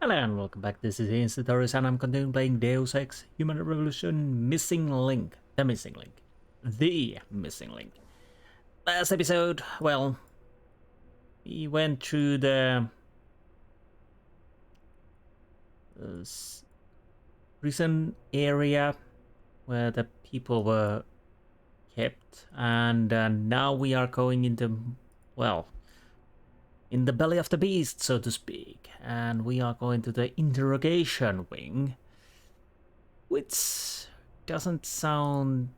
Hello and welcome back. This is Insti and I'm continuing playing Deus Ex Human Revolution Missing Link. The Missing Link. The Missing Link. Last episode, well, we went through the prison area where the people were kept, and now we are going into, well, in the belly of the beast, so to speak, and we are going to the interrogation wing, which doesn't sound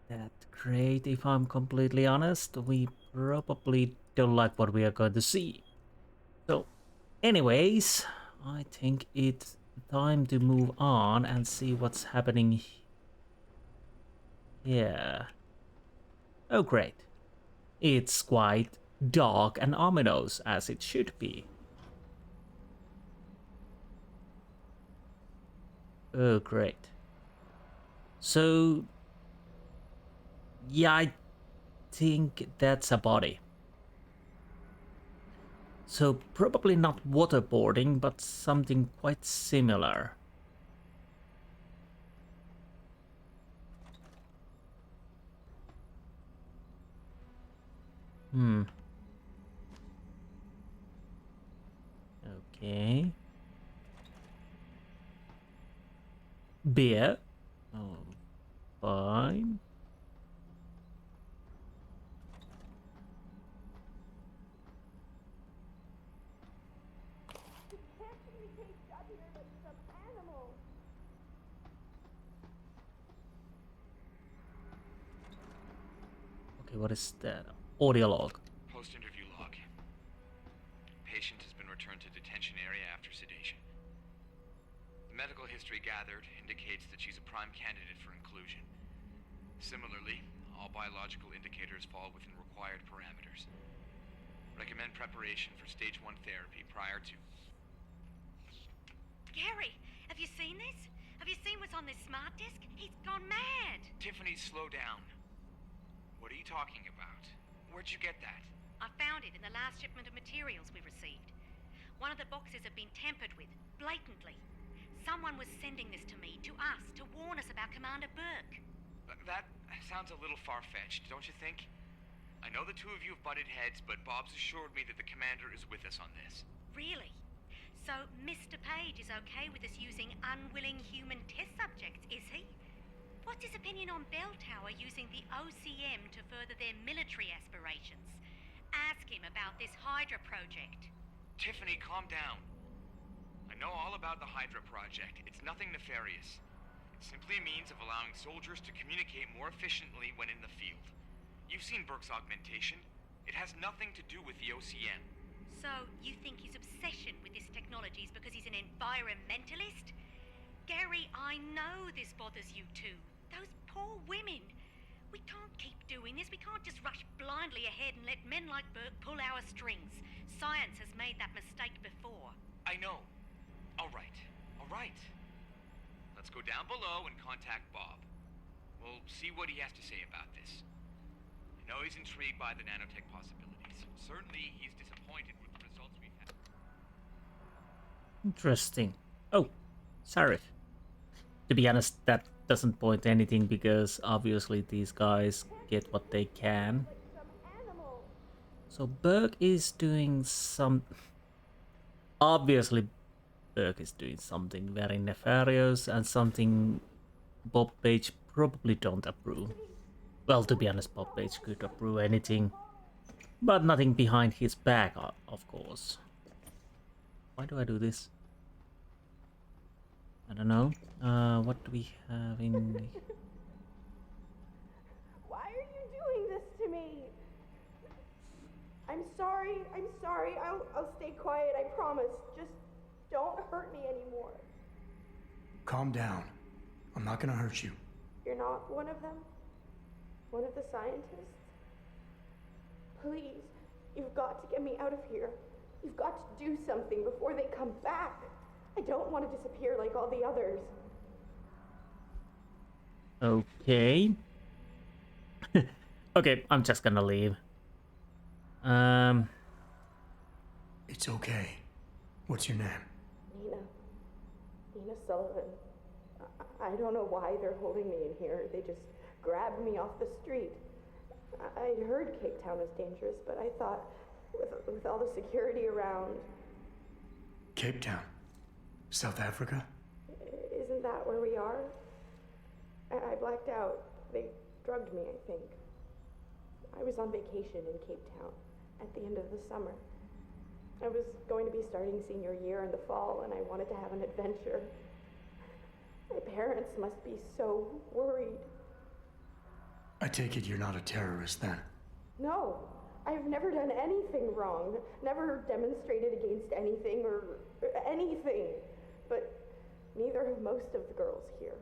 that great if I'm completely honest. We probably don't like what we are going to see. So, anyways, I think it's time to move on and see what's happening here. Oh great. It's quite dark and ominous, as it should be. Oh, great. So, yeah, I think that's a body. So, probably not waterboarding, but something quite similar. Okay. Beer. Oh, fine. Okay, what is that? Audio log. Post-interview log. Patient has been returned to detention area after sedation. The medical history gathered indicates that she's a prime candidate for inclusion. Similarly, all biological indicators fall within required parameters. Recommend preparation for stage 1 therapy prior to... Gary, have you seen this? Have you seen what's on this smart disk? He's gone mad! Tiffany, slow down. What are you talking about? Where'd you get that? I found it in the last shipment of materials we received. One of the boxes had been tampered with, blatantly. Someone was sending this to me, to us, to warn us about Commander Burke. That sounds a little far-fetched, don't you think? I know the two of you have butted heads, but Bob's assured me that the commander is with us on this. Really? So Mr. Page is okay with us using unwilling human test subjects, is he? What's his opinion on Belltower using the OCM to further their military aspirations? Ask him about this Hydra project. Tiffany, calm down. I know all about the Hydra project. It's nothing nefarious. It's simply a means of allowing soldiers to communicate more efficiently when in the field. You've seen Burke's augmentation. It has nothing to do with the OCM. So, you think his obsession with this technology is because he's an environmentalist? Gary, I know this bothers you too. Those poor women. We can't keep doing this. We can't just rush blindly ahead and let men like Burke pull our strings. Science has made that mistake before. I know. All right. Let's go down below and contact Bob. We'll see what he has to say about this. I know he's intrigued by the nanotech possibilities. Certainly, he's disappointed with the results we've had. Interesting. Oh, sorry. To be honest, that doesn't point anything because obviously these guys get what they can. So Burke is doing some... Obviously, Burke is doing something very nefarious and something Bob Page probably don't approve. Well, to be honest, Bob Page could approve anything, but nothing behind his back, of course. Why do I do this? I don't know. What do we have in... Why are you doing this to me? I'm sorry. I'll stay quiet, I promise. Just don't hurt me anymore. Calm down. I'm not gonna hurt you. You're not one of them? One of the scientists? Please, you've got to get me out of here. You've got to do something before they come back. I don't want to disappear like all the others. Okay. Okay, I'm just gonna leave. It's okay. What's your name? Lena Sullivan. I don't know why they're holding me in here. They just grabbed me off the street. I'd heard Cape Town was dangerous, but I thought with all the security around... Cape Town? South Africa? Isn't that where we are? I blacked out. They drugged me, I think. I was on vacation in Cape Town at the end of the summer. I was going to be starting senior year in the fall, and I wanted to have an adventure. My parents must be so worried. I take it you're not a terrorist then? No, I've never done anything wrong. Never demonstrated against anything or anything. But neither have most of the girls here.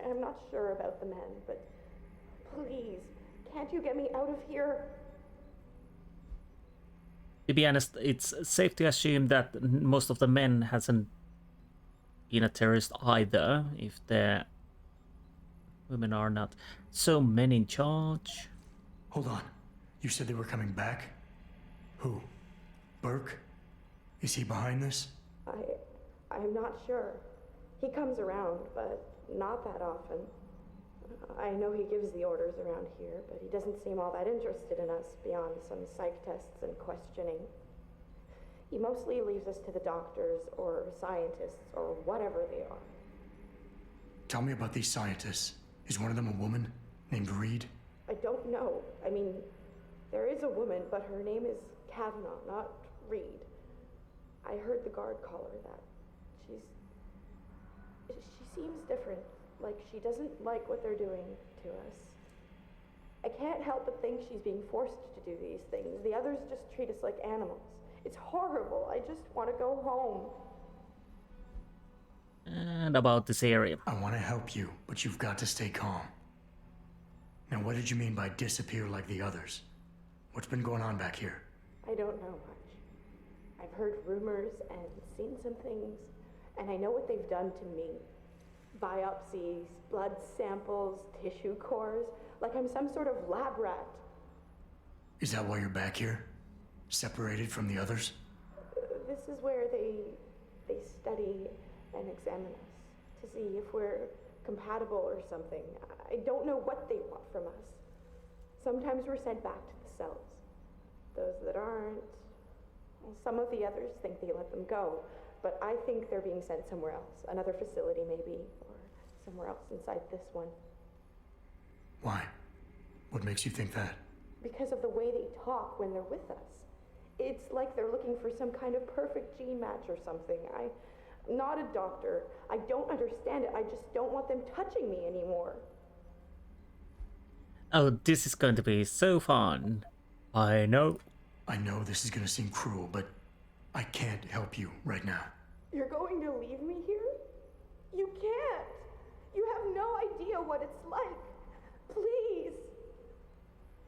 I'm not sure about the men, but please, can't you get me out of here? To be honest, it's safe to assume that most of the men hasn't been a terrorist either, if the women are not. So men in charge. Hold on. You said they were coming back? Who? Burke? Is he behind this? I'm not sure. He comes around, but not that often. I know he gives the orders around here, but he doesn't seem all that interested in us beyond some psych tests and questioning. He mostly leaves us to the doctors or scientists or whatever they are. Tell me about these scientists. Is one of them a woman named Reed? I don't know. I mean, there is a woman, but her name is Kavanaugh, not Reed. I heard the guard call her that. She seems different. Like she doesn't like what they're doing to us. I can't help but think she's being forced to do these things. The others just treat us like animals. It's horrible. I just want to go home. And about this area. I want to help you, but you've got to stay calm. Now, what did you mean by disappear like the others? What's been going on back here? I don't know much. I've heard rumors and seen some things, and I know what they've done to me. Biopsies, blood samples, tissue cores, like I'm some sort of lab rat. Is that why you're back here? Separated from the others? This is where they study and examine us to see if we're compatible or something. I don't know what they want from us. Sometimes we're sent back to the cells. Those that aren't, well, some of the others think they let them go, but I think they're being sent somewhere else, another facility maybe, or somewhere else inside this one. Why? What makes you think that? Because of the way they talk when they're with us. It's like they're looking for some kind of perfect gene match or something. I'm not a doctor. I don't understand it. I just don't want them touching me anymore. Oh, this is going to be so fun. I know. I know this is gonna seem cruel, but I can't help you right now. You're going to leave me here? You can't. You have no idea what it's like. Please.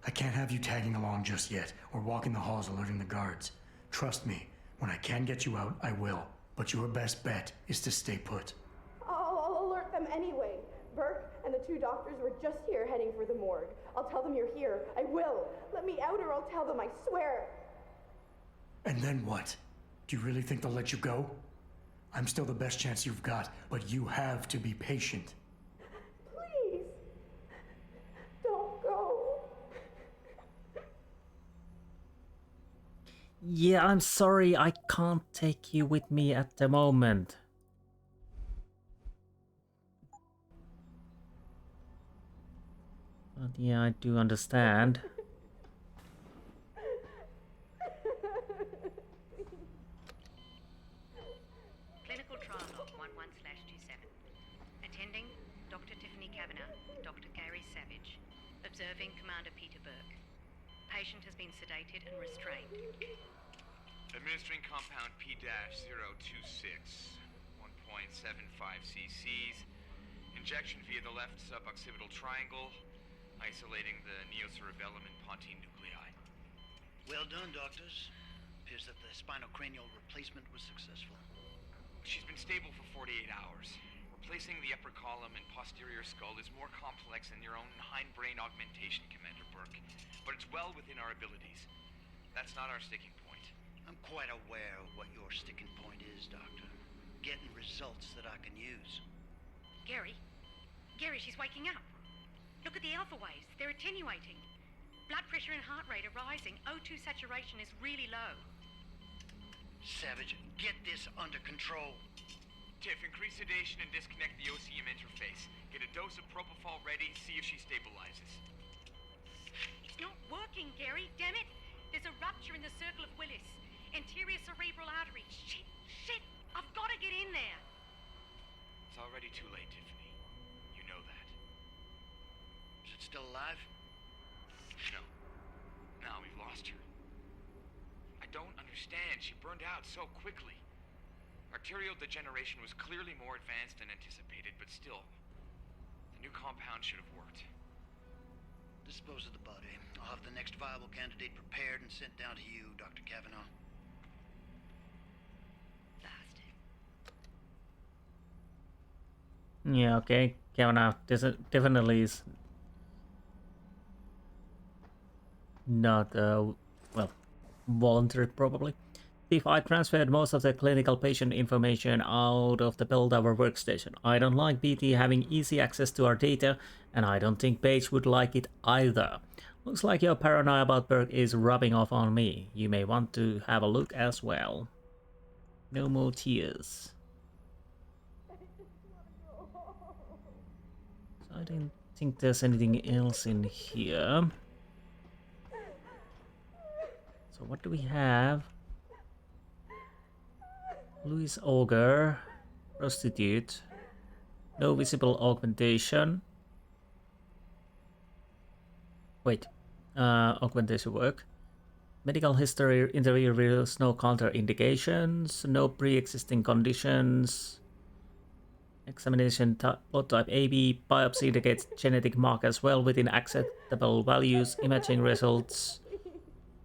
I can't have you tagging along just yet, or walking the halls alerting the guards. Trust me, when I can get you out, I will. But your best bet is to stay put. I'll alert them anyway. Burke and the two doctors were just here heading for the morgue. I'll tell them you're here. I will. Let me out or I'll tell them, I swear. And then what? Do you really think they'll let you go? I'm still the best chance you've got, but you have to be patient. Please. Don't go. Yeah, I'm sorry, I can't take you with me at the moment. But yeah, I do understand. Clinical trial log 11/27. Attending Dr. Tiffany Kavanagh, Dr. Gary Savage. Observing Commander Peter Burke. Patient has been sedated and restrained. Administering compound P-026, 1.75 cc's. Injection via the left suboccipital triangle, isolating the neocerebellum and pontine nuclei. Well done, doctors. Appears that the spinal-cranial replacement was successful. She's been stable for 48 hours. Replacing the upper column and posterior skull is more complex than your own hindbrain augmentation, Commander Burke. But it's well within our abilities. That's not our sticking point. I'm quite aware of what your sticking point is, Doctor. Getting results that I can use. Gary? Gary, she's waking up. Look at the alpha waves. They're attenuating. Blood pressure and heart rate are rising. O2 saturation is really low. Savage, get this under control. Tiff, increase sedation and disconnect the OCM interface. Get a dose of propofol ready, see if she stabilizes. It's not working, Gary. Damn it. There's a rupture in the circle of Willis. Anterior cerebral artery. Shit, shit. I've got to get in there. It's already too late, Tiffany. You know that. Is it still alive? No. No, we've lost her. I don't understand. She burned out so quickly. Arterial degeneration was clearly more advanced than anticipated, but still, the new compound should have worked. Dispose of the body. I'll have the next viable candidate prepared and sent down to you, Dr. Kavanaugh. Bastard. Yeah, okay. Kavanaugh definitely is not, well, voluntary probably. If I transferred most of the clinical patient information out of the Belltower workstation, I don't like BT having easy access to our data, and I don't think Paige would like it either. Looks like your paranoia about Burke is rubbing off on me. You may want to have a look as well. No more tears. So I don't think there's anything else in here. So what do we have? Louis Auger, prostitute, no visible augmentation. Wait, augmentation work. Medical history interview reveals no counter-indications, no pre-existing conditions. Examination blood type AB, biopsy indicates genetic markers well within acceptable values, imaging results,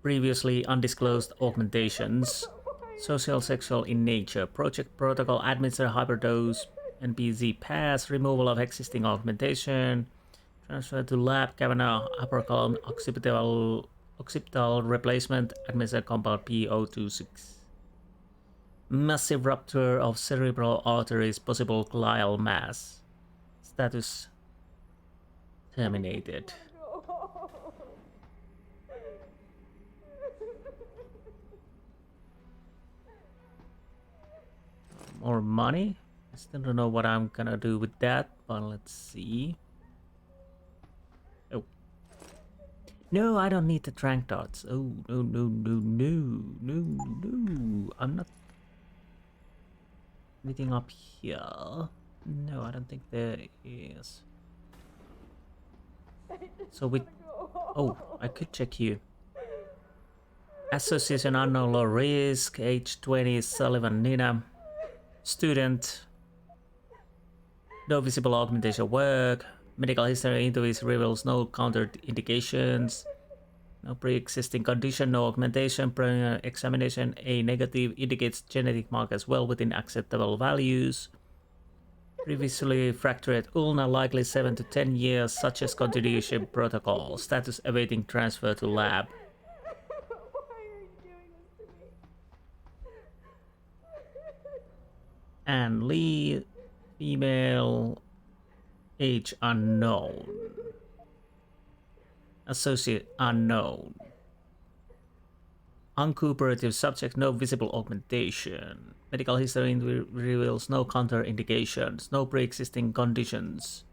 previously undisclosed augmentations. Social sexual in nature. Project protocol administer hyperdose NPZ pass. Removal of existing augmentation. Transfer to lab. Kavanaugh upper column occipital replacement. Administer compound P026. Massive rupture of cerebral arteries. Possible glial mass. Status terminated. More money. I still don't know what I'm gonna do with that, but let's see. Oh. No, I don't need the trank darts. Oh, no, no, no, no, no, no. I'm not... Anything up here? No, I don't think there is. So we... Oh, I could check you. Association unknown low risk, age 20, Sullivan Nina. Student. No visible augmentation work. Medical history interviews reveals no counter-indications. No pre-existing condition, no augmentation. Preliminary examination A negative indicates genetic markers well within acceptable values. Previously fractured ulna, likely 7 to 10 years, such as continuation protocol. Status awaiting transfer to lab. And Lee, female, age unknown. Associate unknown. Uncooperative subject, no visible augmentation. Medical history reveals no counter-indications, no pre-existing conditions.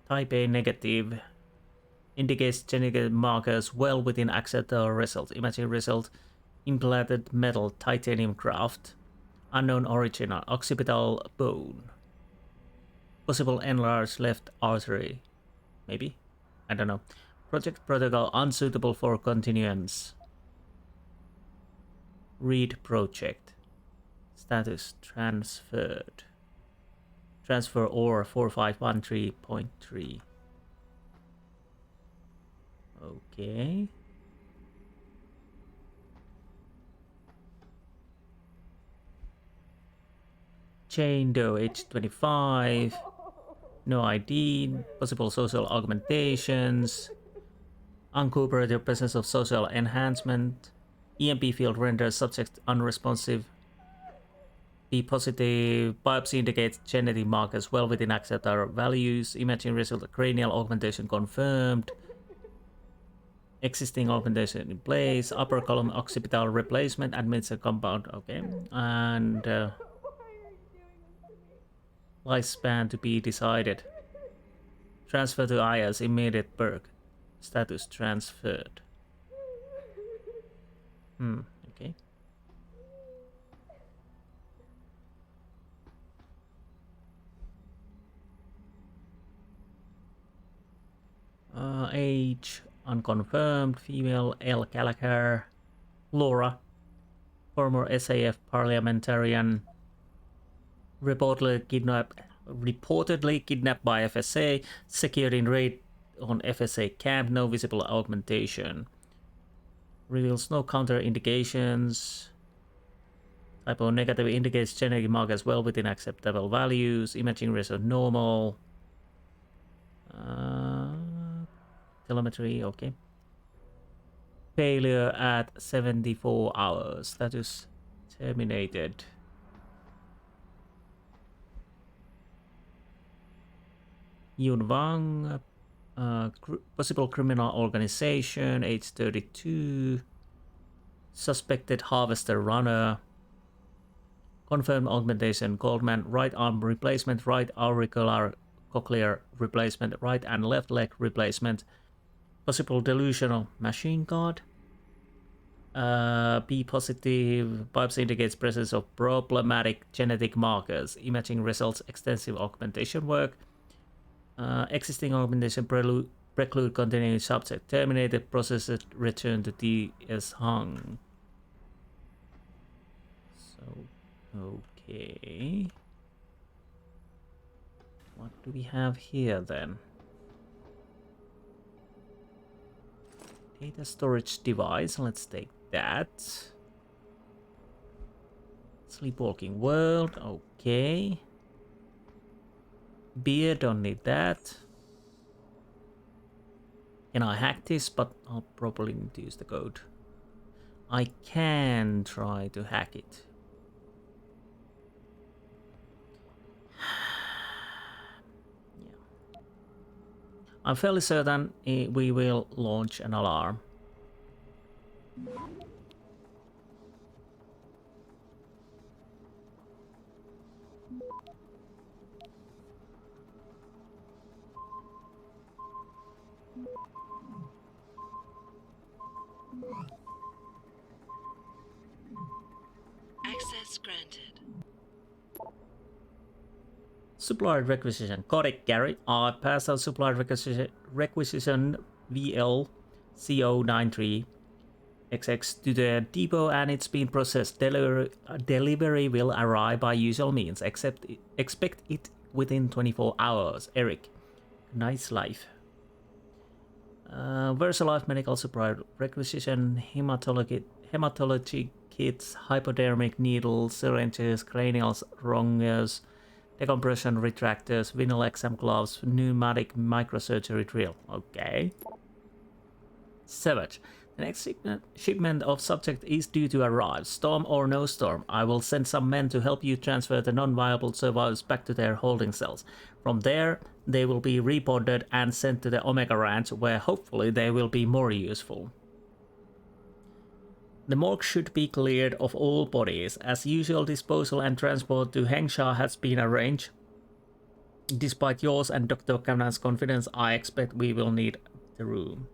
Type A negative. Indicates genetic markers well within acceptable result. Imaging result, implanted metal titanium graft. Unknown origin, occipital bone. Possible enlarged left artery. Maybe? I don't know. Project protocol unsuitable for continuance. Read project. Status transferred. Transfer or 4513.3. Okay. Chain Doe, age 25. No ID. Possible social augmentations. Uncooperative presence of social enhancement. EMP field renders subject unresponsive. B positive. Biopsy indicates genetic markers well within acceptable values. Imaging result cranial augmentation confirmed. Existing augmentation in place. Upper column occipital replacement. Admits a compound. Okay. And lifespan to be decided. Transfer to IS. Immediate perk. Status transferred. Okay. Age unconfirmed. Female. L. Gallagher. Laura. Former SAF parliamentarian. Reportedly kidnapped by FSA. Secured in raid on FSA camp. No visible augmentation. Reveals no counter indications. Typo negative indicates genetic markers well within acceptable values. Imaging result normal. Telemetry, okay. Failure at 74 hours. Status terminated. Yun Wang. Possible criminal organization. Age 32. Suspected harvester runner. Confirmed augmentation. Goldman. Right arm replacement. Right auricular cochlear replacement. Right and left leg replacement. Possible delusional machine guard. B positive. Biopsy indicates presence of problematic genetic markers. Imaging results extensive augmentation work. Existing augmentation preclude continuing subject. Terminated process return to TS Hung. So, okay. What do we have here then? Data storage device, let's take that. Sleepwalking world, okay. Beer, don't need that. Can I hack this? But I'll probably need to use the code. I can try to hack it. Yeah. I'm fairly certain we will launch an alarm. Access granted. Supply requisition. Correct, Gary. I passed out supply requisition VL CO93 XX to the depot and it's been processed. Delivery will arrive by usual means. Expect it within 24 hours. Eric. Nice life. Versalife medical supply requisition. Hematology kits, hypodermic needles, syringes, cranial rongers, decompression retractors, vinyl exam gloves, pneumatic microsurgery drill. Okay. Savage. The next shipment of subject is due to arrive. Storm or no storm, I will send some men to help you transfer the non-viable survivors back to their holding cells. From there, they will be reported and sent to the Omega Ranch, where hopefully they will be more useful. The morgue should be cleared of all bodies. As usual, disposal and transport to Hengsha has been arranged. Despite yours and Dr. Kavanaugh's confidence, I expect we will need the room.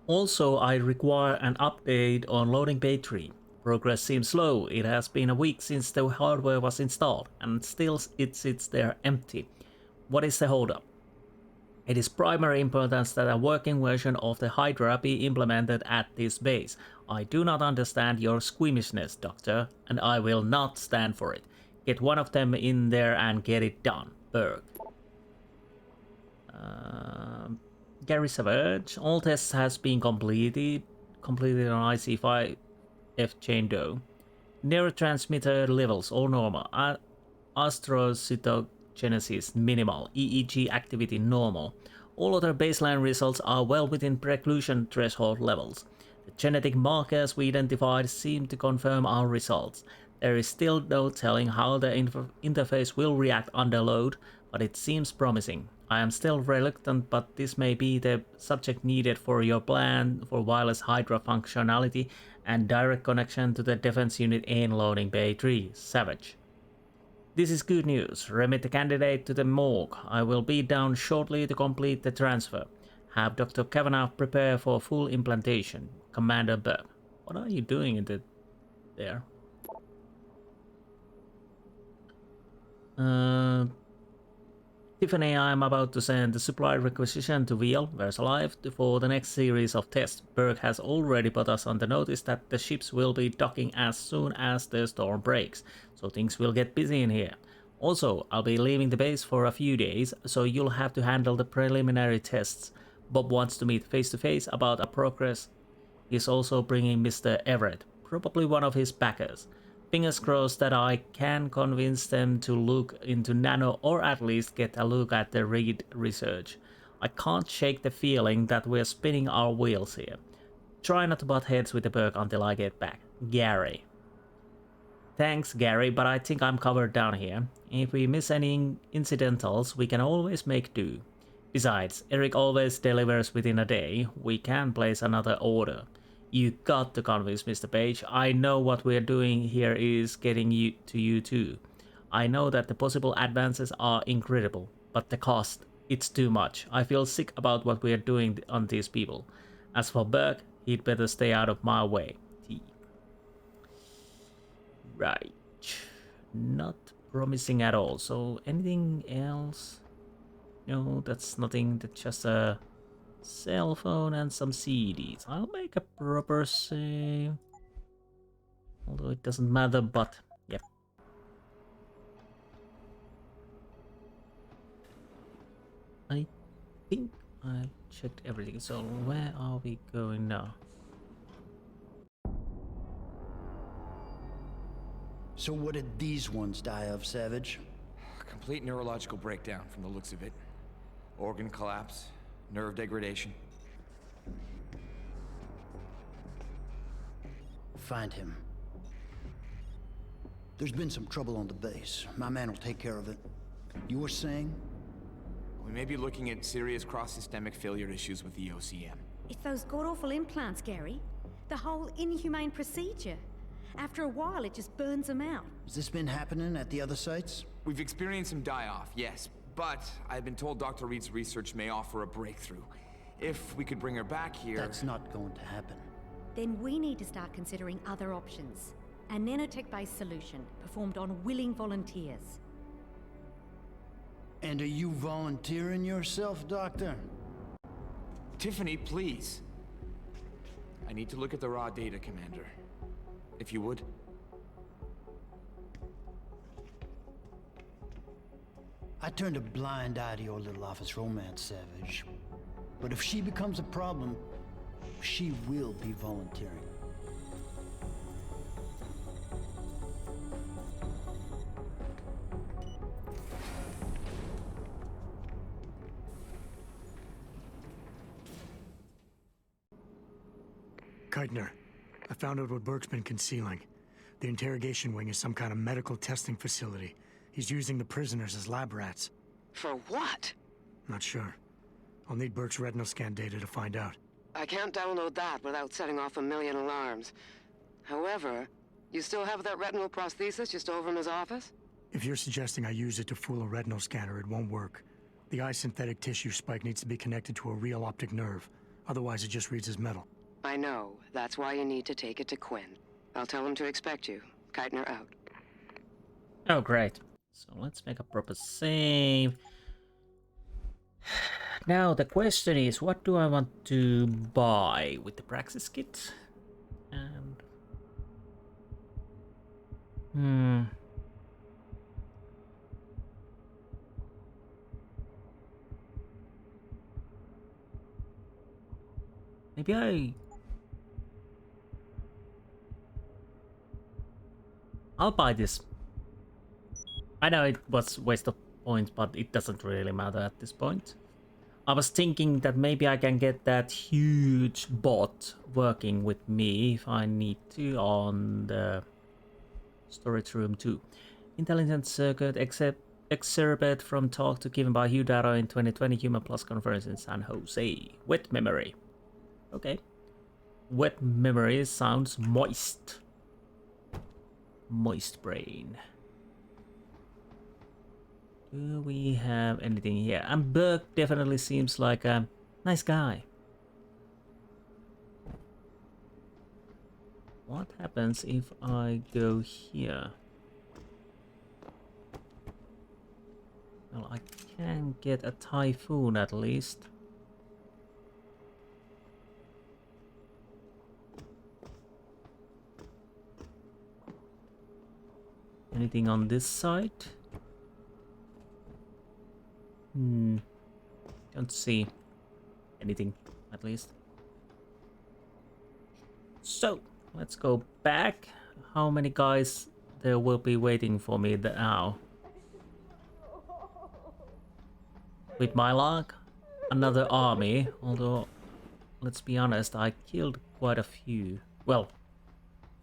Also, I require an update on loading bay 3. Progress seems slow. It has been a week since the hardware was installed, and still it sits there empty. What is the holdup? It is primary importance that a working version of the Hydra be implemented at this base. I do not understand your squeamishness, Doctor, and I will not stand for it. Get one of them in there and get it done. Berg. Gary Savage. All tests has been completed on IC5F chain Do. Neurotransmitter levels all normal. Astrocytogenesis minimal. EEG activity normal. All other baseline results are well within preclusion threshold levels. The genetic markers we identified seem to confirm our results. There is still no telling how the interface will react under load, but it seems promising. I am still reluctant, but this may be the subject needed for your plan for wireless Hydra functionality and direct connection to the defense unit in loading bay 3. Savage. This is good news. Remit the candidate to the morgue. I will be down shortly to complete the transfer. Have Dr. Kavanaugh prepare for full implantation. Commander Burke. What are you doing in there? Tiffany, I am about to send the supply requisition to Veal, where's alive, for the next series of tests. Berg has already put us on the notice that the ships will be docking as soon as the storm breaks, so things will get busy in here. Also, I'll be leaving the base for a few days, so you'll have to handle the preliminary tests. Bob wants to meet face to face about our progress. He's also bringing Mr. Everett, probably one of his backers. Fingers crossed that I can convince them to look into nano or at least get a look at the Reed research. I can't shake the feeling that we're spinning our wheels here. Try not to butt heads with the Berg until I get back. Gary. Thanks, Gary, but I think I'm covered down here. If we miss any incidentals, we can always make do. Besides, Eric always delivers within a day. We can place another order. You got to convince Mr. Page. I know what we're doing here is getting you too. I know that the possible advances are incredible, but the cost, it's too much. I feel sick about what we're doing on these people. As for Burke, he'd better stay out of my way. Right. Not promising at all. So anything else? No, that's nothing. That's just a cell phone and some CDs. I'll make a proper save. Although it doesn't matter, but yep. I think I checked everything. So where are we going now? So what did these ones die of, Savage? Complete neurological breakdown from the looks of it. Organ collapse, nerve degradation. Find him. There's been some trouble on the base. My man will take care of it. You were saying? We may be looking at serious cross-systemic failure issues with the OCM. It's those god-awful implants, Gary. The whole inhumane procedure. After a while, it just burns them out. Has this been happening at the other sites? We've experienced some die-off, yes, but I've been told Dr. Reed's research may offer a breakthrough. If we could bring her back here... That's not going to happen. Then we need to start considering other options. A nanotech-based solution performed on willing volunteers. And are you volunteering yourself, Doctor? Tiffany, please. I need to look at the raw data, Commander. If you would. I turned a blind eye to your little office romance, Savage. But if she becomes a problem, she will be volunteering. Keitner, I found out what Burke's been concealing. The interrogation wing is some kind of medical testing facility. He's using the prisoners as lab rats. For what? Not sure. I'll need Burke's retinal scan data to find out. I can't download that without setting off a million alarms. However, you still have that retinal prosthesis you stole from his office? If you're suggesting I use it to fool a retinal scanner, it won't work. The eye synthetic tissue spike needs to be connected to a real optic nerve. Otherwise, it just reads as metal. I know. That's why you need to take it to Quinn. I'll tell him to expect you. Keitner out. Oh, great. So let's make a proper save. Now the question is, what do I want to buy with the Praxis kit? And maybe I'll buy this. I know it was a waste of points, but it doesn't really matter at this point. I was thinking that maybe I can get that huge bot working with me if I need to on the storage room too. Intelligent circuit excerpted from talk to given by Hugh Darrow in 2020 Human Plus conference in San Jose. Wet memory. Okay. Wet memory sounds moist. Moist brain. Do we have anything here? And Burke definitely seems like a nice guy. What happens if I go here? Well, I can get a typhoon at least. Anything on this side? Don't see anything, at least. So, let's go back. How many guys there will be waiting for me now? With my luck, another army, although, let's be honest, I killed quite a few. Well,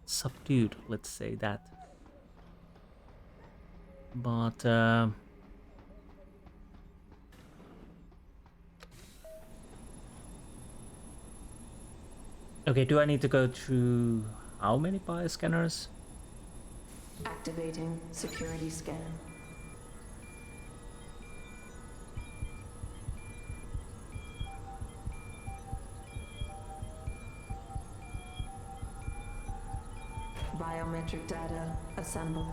subdued, let's say that. But, okay, do I need to go through how many bioscanners? Activating security scan. Biometric data assembled.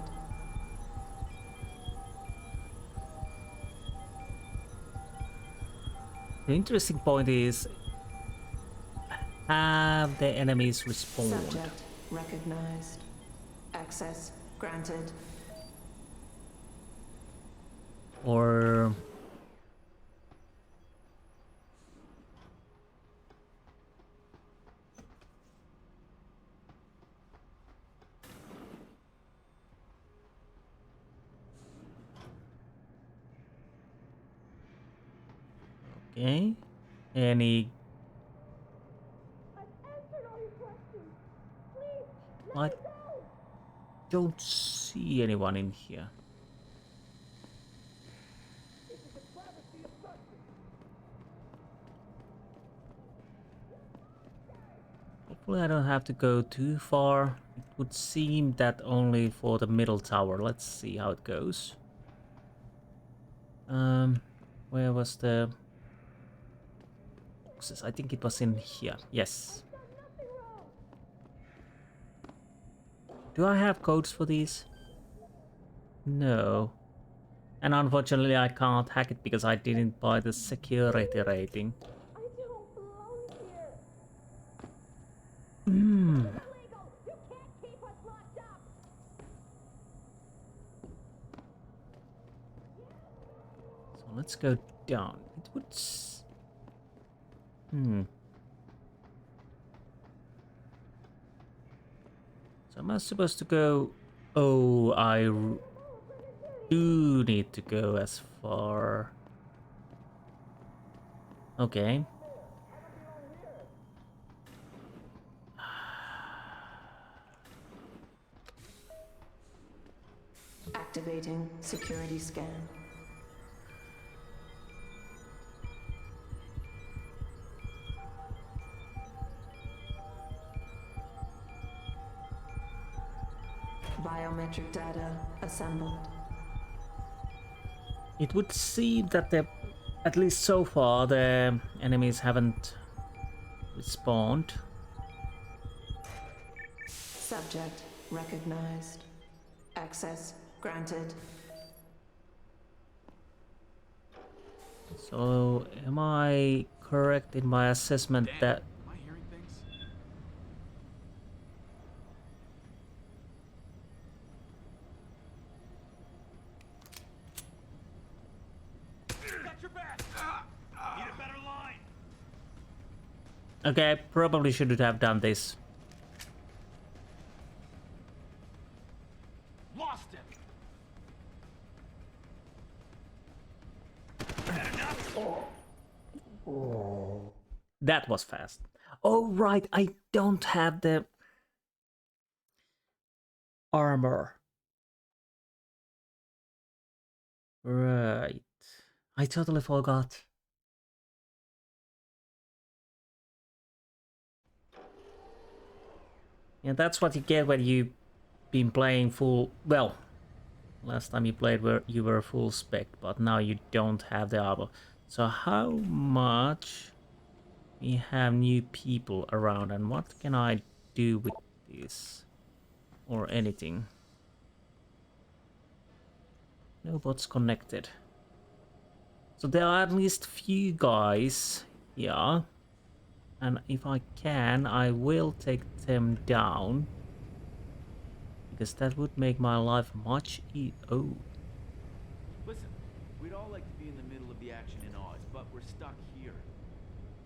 The interesting point is, have the enemies respawned? Subject recognized. Access granted. Or... okay. Any... I don't see anyone in here. Hopefully I don't have to go too far. It would seem that only for the middle tower. Let's see how it goes. Where was the... I think it was in here. Yes. Do I have codes for these? No. And unfortunately I can't hack it because I didn't buy the security rating. I don't belong here. Hmm. Illegal. You can't keep us locked up. So let's go down. It would... So am I supposed to go... Oh, I do need to go as far... Okay. Activating security scan. Biometric data assembled. It would seem that at least so far, the enemies haven't respawned. Subject recognized. Access granted. So, am I correct in my assessment that... Am I hearing things? Got your back. Need a better line. Okay, I probably shouldn't have done this. Lost him. That was fast. Oh, right, I don't have the armor. Right. I totally forgot. Yeah, that's what you get when you've been playing full... Well, last time you played you were full spec, but now you don't have the armor. So how much we have new people around, and what can I do with this? Or anything? No bots connected. So there are at least few guys here. And if I can, I will take them down. Because that would make my life much Oh. Listen, we'd all like to be in the middle of the action in Oz, but we're stuck here.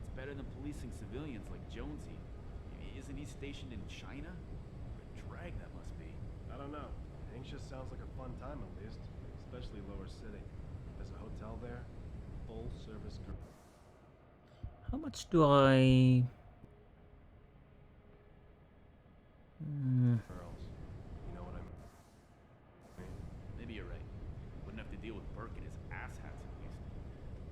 It's better than policing civilians like Jonesy. Isn't he stationed in China? What a drag that must be. I don't know. Anxious sounds like a fun time at least. Especially Lower City. There's a hotel there. Full service group. How much do I... Girls. You know what I mean? Maybe you're right. Wouldn't have to deal with Burke and his asshats at least.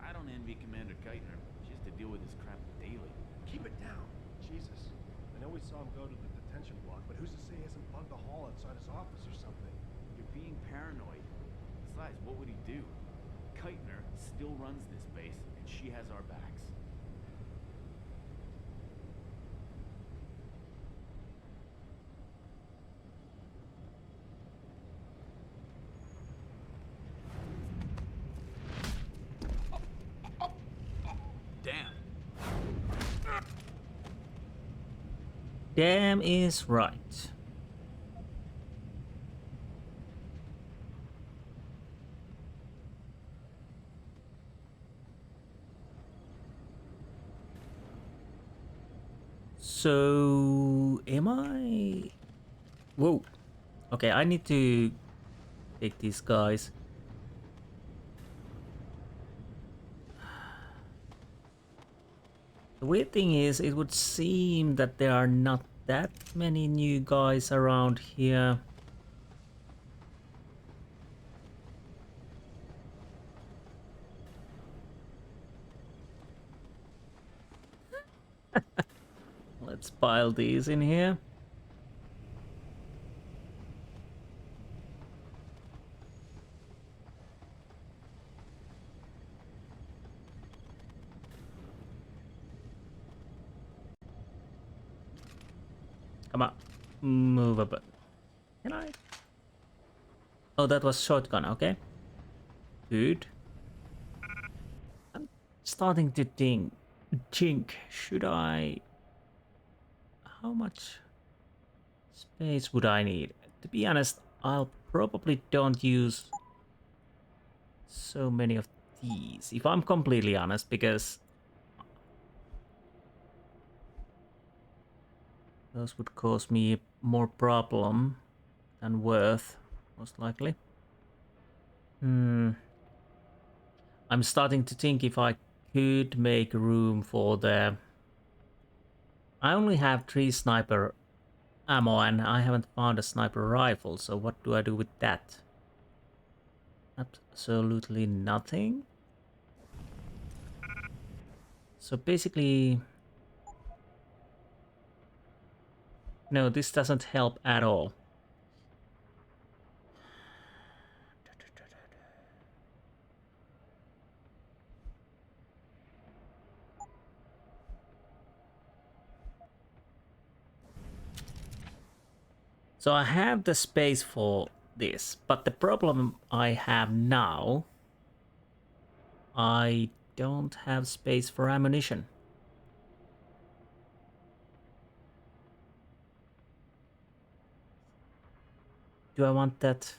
I don't envy Commander Geithner. She has to deal with this crap daily. Keep it down. Jesus. I know we saw him go to the detention block, but who's to say he hasn't bugged the hall outside his office or something? You're being paranoid. Besides, what would he do? Geithner still runs this base, and she has our backs. Damn is right. So, am I... Whoa. Okay, I need to take these guys. The weird thing is, it would seem that there are not that many new guys around here. Let's pile these in here. Come on, move a bit. Can I? Oh, that was shotgun, okay. Good. I'm starting to think, should I... How much space would I need? To be honest, I'll probably don't use so many of these, if I'm completely honest, because those would cause me more problem than worth, most likely. I'm starting to think if I could make room for the... I only have 3 sniper ammo and I haven't found a sniper rifle, so what do I do with that? Absolutely nothing. So basically... No, this doesn't help at all. So I have the space for this, but the problem I have now, I don't have space for ammunition. Do I want that?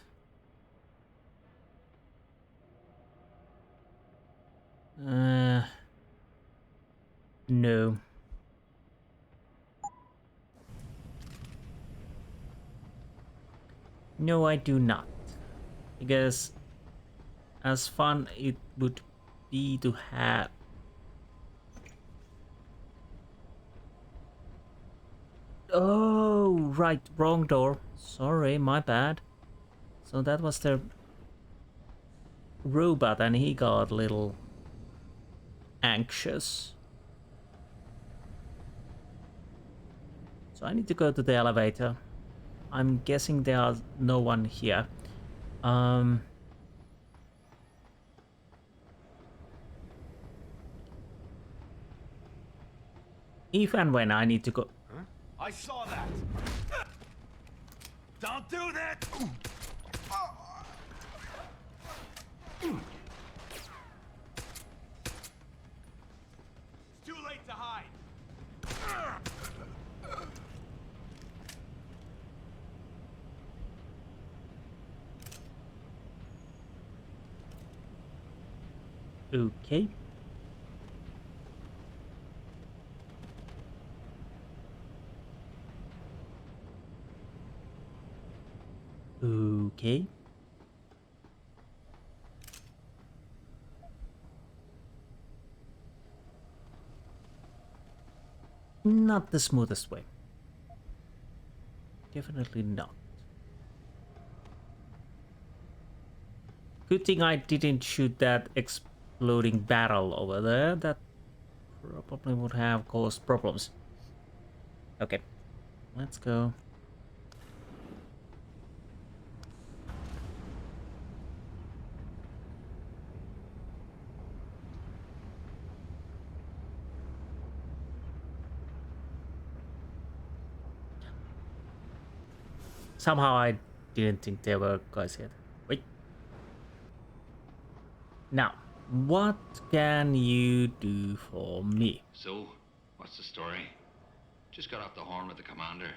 No. No, I do not. Because as fun it would be to have Oh, right, wrong door. Sorry, my bad. So that was the robot and he got a little anxious. So I need to go to the elevator. I'm guessing there's no one here. If and when I need to go... Huh? I saw that! Don't do that! It's too late to hide! Okay. Okay. Not the smoothest way. Definitely not. Good thing I didn't shoot that exploding barrel over there. That probably would have caused problems. Okay, let's go. Somehow I didn't think there were guys here. Wait. Now, what can you do for me? So, what's the story? Just got off the horn with the commander.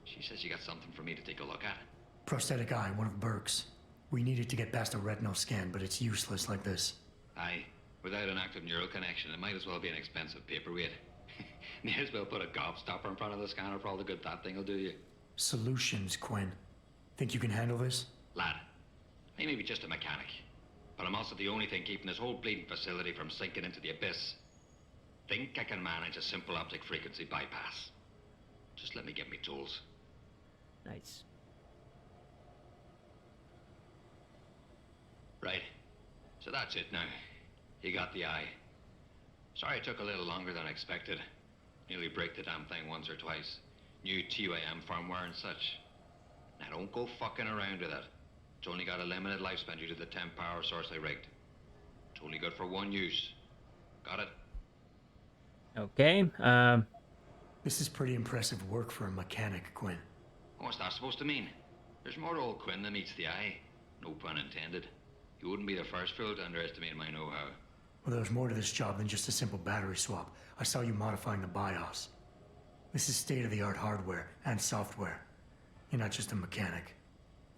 She says she got something for me to take a look at. Prosthetic eye, one of Burke's. We needed to get past a retinal scan, but it's useless like this. Aye, without an active neural connection, it might as well be an expensive paperweight. May as well put a gobstopper in front of the scanner for all the good that thing will do you. Solutions, Quinn. Think you can handle this? Lad, I may be just a mechanic, but I'm also the only thing keeping this whole bleeding facility from sinking into the abyss. Think I can manage a simple optic frequency bypass. Just let me get me tools. Nice. Right. So that's it now. You got the eye. Sorry it took a little longer than expected. Nearly break the damn thing once or twice. New TUAM firmware and such. Now don't go fucking around with it. It's only got a limited lifespan due to the temp power source I rigged. It's only good for one use. Got it? Okay, This is pretty impressive work for a mechanic, Quinn. What's that supposed to mean? There's more to old Quinn than meets the eye. No pun intended. You wouldn't be the first fool to underestimate my know-how. Well, there's more to this job than just a simple battery swap. I saw you modifying the BIOS. This is state-of-the-art hardware and software. You're not just a mechanic.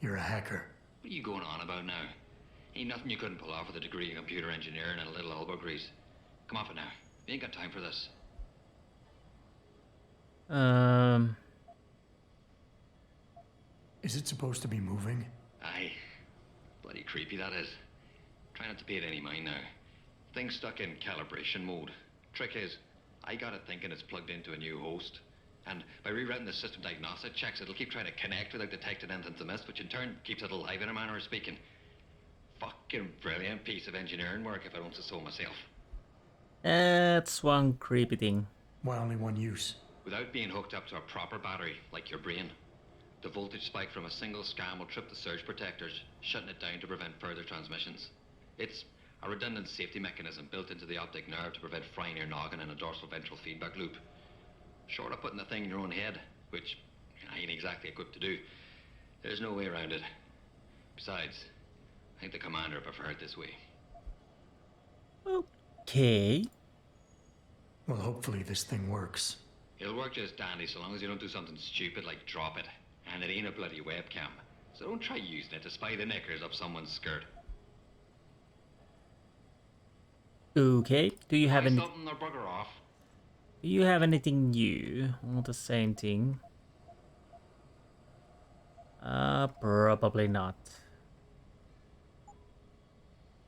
You're a hacker. What are you going on about now? Ain't nothing you couldn't pull off with a degree in computer engineering and a little elbow grease. Come off it now. We ain't got time for this. Is it supposed to be moving? Aye. Bloody creepy that is. Try not to pay it any mind now. Thing's stuck in calibration mode. Trick is, I got it thinking it's plugged into a new host. And by rewriting the system diagnostic checks, it'll keep trying to connect without detecting anything's amiss, which in turn keeps it alive in a manner of speaking. Fucking brilliant piece of engineering work if I don't say so myself. that's one creepy thing. Why only one use? Without being hooked up to a proper battery, like your brain. The voltage spike from a single scan will trip the surge protectors, shutting it down to prevent further transmissions. It's a redundant safety mechanism built into the optic nerve to prevent frying your noggin in a dorsal ventral feedback loop. Short of putting the thing in your own head, which I ain't exactly equipped to do, there's no way around it. Besides, I think the commander preferred it this way. Okay. Well, hopefully this thing works. It'll work just dandy so long as you don't do something stupid like drop it. And it ain't a bloody webcam. So don't try using it to spy the knickers up someone's skirt. Okay. Do you have Buy any? something or bugger off. Do you have anything new? Or the same thing? Probably not.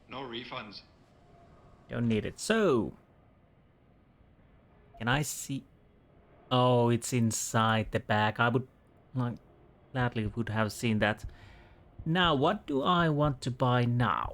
No refunds. Don't need it. So, can I see? Oh, it's inside the bag. I would like gladly would have seen that. Now, what do I want to buy now?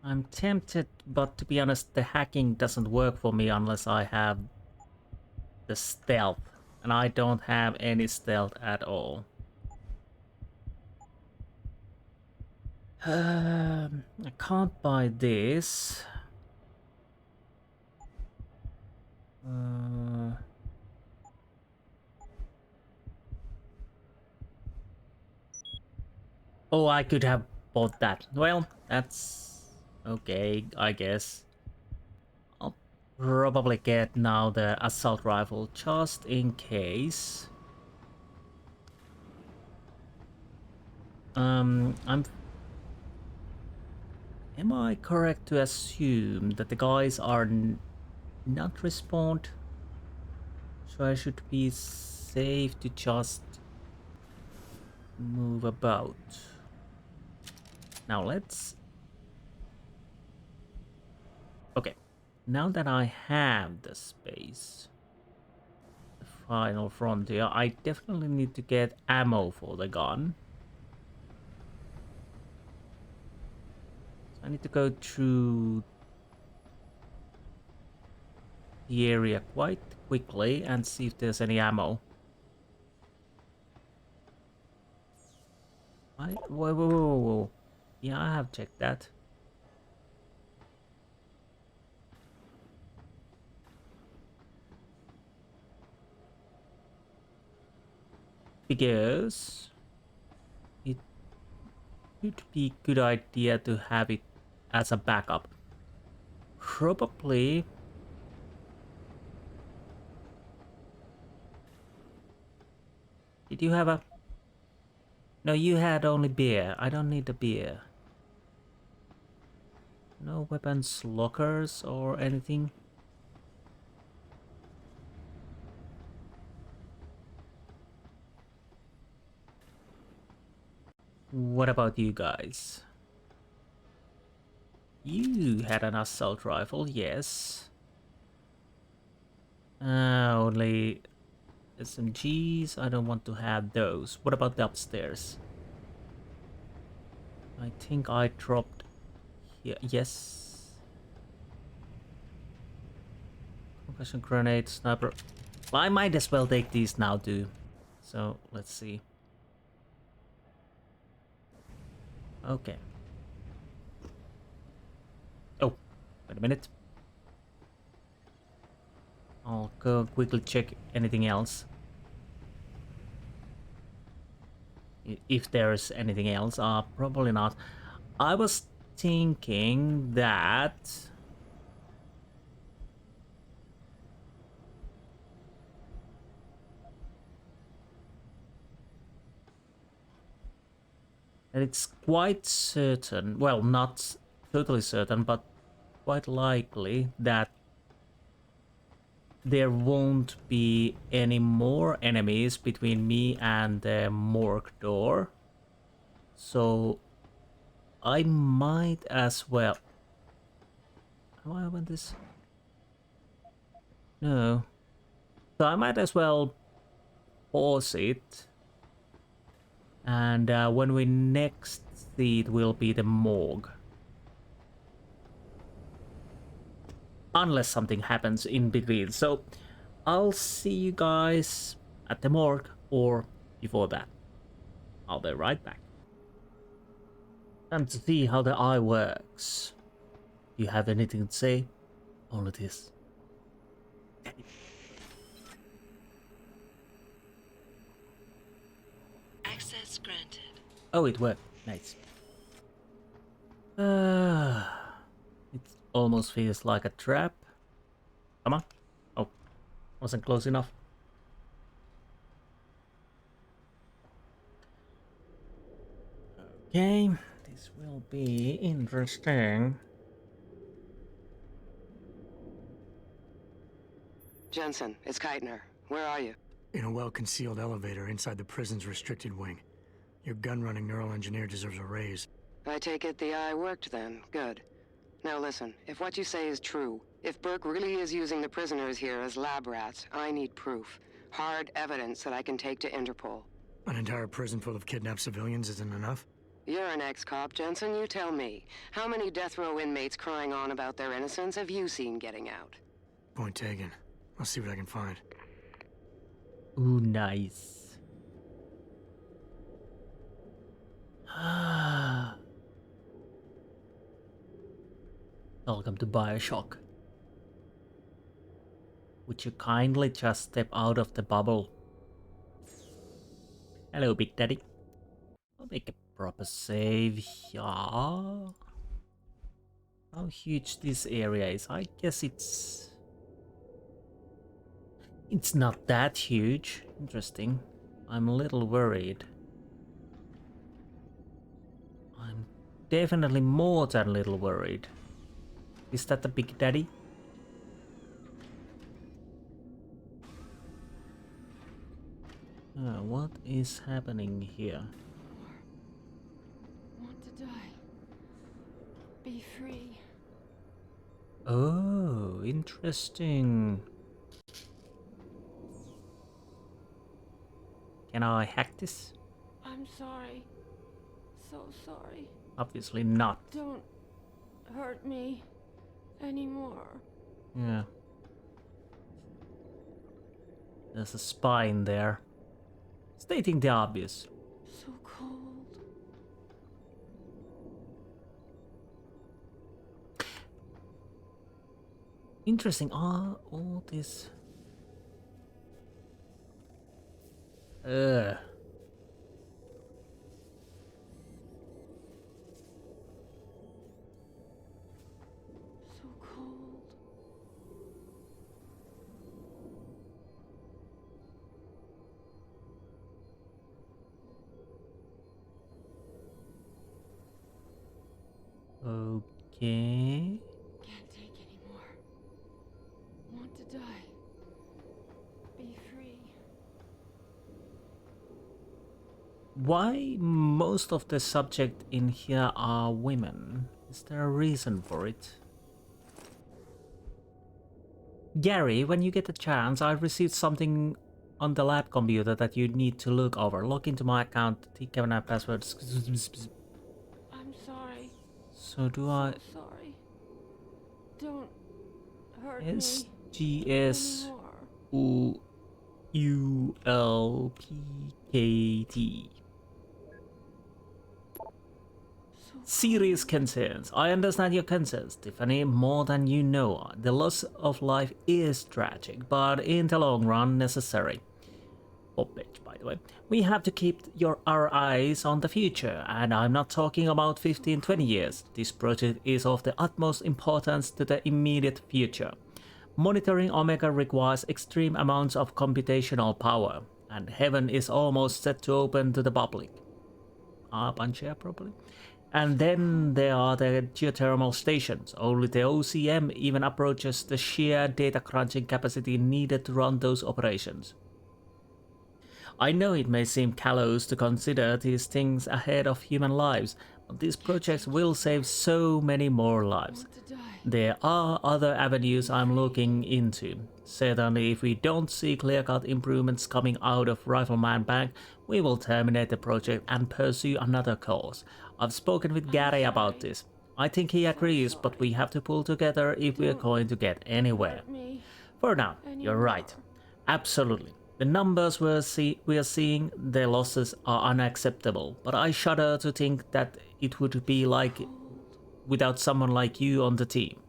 I'm tempted, but to be honest, the hacking doesn't work for me unless I have the stealth, and I don't have any stealth at all. I can't buy this. Oh, I could have bought that. Well, that's okay, I guess. I'll probably get now the assault rifle just in case. I'm. Am I correct to assume that the guys are not respawned? So I should be safe to just move about. Now let's... Okay. Now that I have the space, the final frontier, I definitely need to get ammo for the gun. I need to go through the area quite quickly and see if there's any ammo. Whoa. Yeah, I have checked that. Because it would be a good idea to have it as a backup. Probably. Did you have a... No, you had only beer. I don't need the beer. No weapons lockers or anything. What about you guys? You had an assault rifle, yes. Only SMGs. I don't want to have those. What about the upstairs? I think I dropped here. Yes. Concussion grenade, sniper. Well, I might as well take these now too. So let's see. Okay. Oh, wait a minute. I'll go quickly check anything else. If there's anything else, probably not. I was thinking that... it's quite certain, well, not totally certain, but quite likely that there won't be any more enemies between me and the morgue door. So I might as well... How do I open this? No. So I might as well pause it. And when we next see it will be the morgue. Unless something happens in between. So I'll see you guys at the morgue or before that. I'll be right back. Time to see how the eye works. You have anything to say? Only this. Access granted. Oh, it worked. Nice. It almost feels like a trap. Come on. Oh, wasn't close enough. Okay, this will be interesting. Jensen, it's Keitner. Where are you? In a well-concealed elevator inside the prison's restricted wing. Your gun-running neural engineer deserves a raise. I take it the eye worked then. Good. Now listen, if what you say is true, if Burke really is using the prisoners here as lab rats, I need proof. Hard evidence that I can take to Interpol. An entire prison full of kidnapped civilians isn't enough? You're an ex-cop, Jensen, you tell me. How many death row inmates crying on about their innocence have you seen getting out? Point taken. I'll see what I can find. Ooh, nice. Welcome to Bioshock. Would you kindly just step out of the bubble? Hello, Big Daddy. I'll make a proper save. Yeah. How huge this area is? I guess it's not that huge. Interesting. I'm a little worried. I'm definitely more than a little worried. Is that the Big Daddy? What is happening here? Want to die. Be free. Oh, interesting. Can I hack this? I'm sorry. So sorry. Obviously not. Don't hurt me anymore. Yeah. There's a spine there. Stating the obvious. So cold. Interesting. All this. Ugh. So cold. Okay. Can't take anymore. Want to die. Be free. Why most of the subject in here are women? Is there a reason for it? Gary, when you get a chance, I received something on the lab computer that you need to look over. Log into my account, take my password. I'm sorry. So do I... So sorry. Don't hurt SGS me anymore. ULPKT. Serious concerns. I understand your concerns, Tiffany, more than you know. The loss of life is tragic, but in the long run, necessary. Bitch, by the way. We have to keep our eyes on the future, and I'm not talking about 15-20 years. This project is of the utmost importance to the immediate future. Monitoring Omega requires extreme amounts of computational power, and heaven is almost set to open to the public. Puncher, probably. And then there are the geothermal stations. Only the OCM even approaches the sheer data crunching capacity needed to run those operations. I know it may seem callous to consider these things ahead of human lives, but these projects will save so many more lives. There are other avenues I'm looking into. Certainly, if we don't see clear-cut improvements coming out of Rifleman Bank, we will terminate the project and pursue another course. I've spoken with Gary about this. I think he agrees, but we have to pull together if we're going to get anywhere. For now, you're right. Absolutely. The numbers we're seeing, the losses are unacceptable, but I shudder to think that it would be like without someone like you on the team.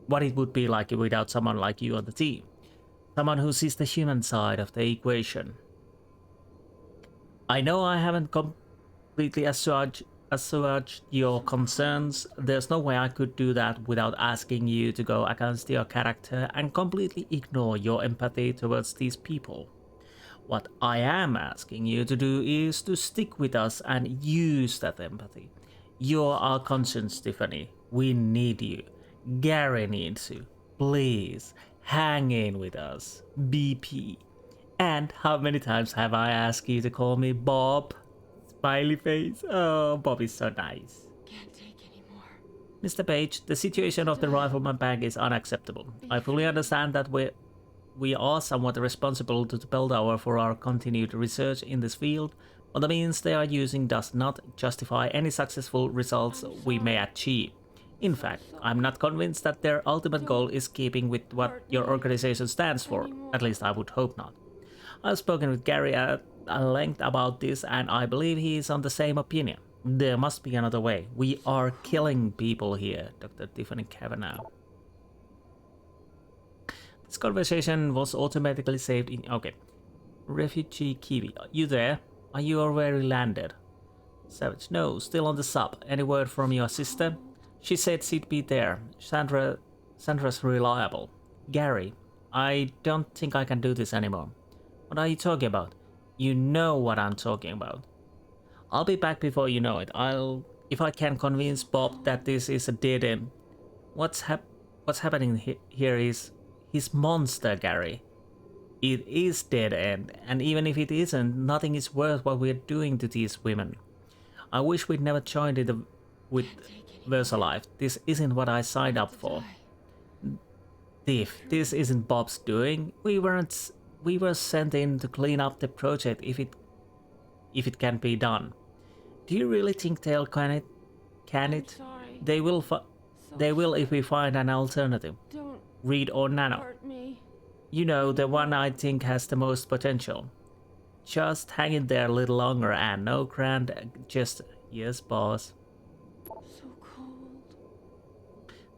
What it would be like without someone like you on the team. Someone who sees the human side of the equation. I know I haven't completely assuaged your concerns. There's no way I could do that without asking you to go against your character and completely ignore your empathy towards these people. What I am asking you to do is to stick with us and use that empathy. You're our conscience, Tiffany. We need you. Gary needs you. Please, hang in with us. BP. And how many times have I asked you to call me Bob? Smiley face. Oh, Bob is so nice. Can't take anymore. Mr. Page, the situation of the Rifleman Bank is unacceptable. I fully understand that we are somewhat responsible to the Belltower for our continued research in this field, but the means they are using does not justify any successful results we may achieve. In fact, I'm not convinced that their ultimate goal is keeping with what your organization stands for. At least I would hope not. I've spoken with Gary at length about this, and I believe he is on the same opinion. There must be another way. We are killing people here, Dr. Tiffany Kavanagh. This conversation was automatically saved in... Okay. Refugee Kiwi, you there? Are you already landed? Savage, no, still on the sub. Any word from your sister? She said she'd be there. Sandra's reliable. Gary, I don't think I can do this anymore. What are you talking about? You know what I'm talking about. I'll be back before you know it. If I can convince Bob that this is a dead end. What's happening here is his monster, Gary. It is dead end, and even if it isn't, nothing is worth what we're doing to these women. I wish we'd never joined it with VersaLife. This isn't what I signed up for. Thief, this isn't Bob's doing. We were sent in to clean up the project if it can be done. Do you really think they'll can it? Sorry. They will if we find an alternative. Don't Reed or Nano. hurt me. You know, the one I think has the most potential. Just hang in there a little longer and no grand gesture. Yes, boss. So cold.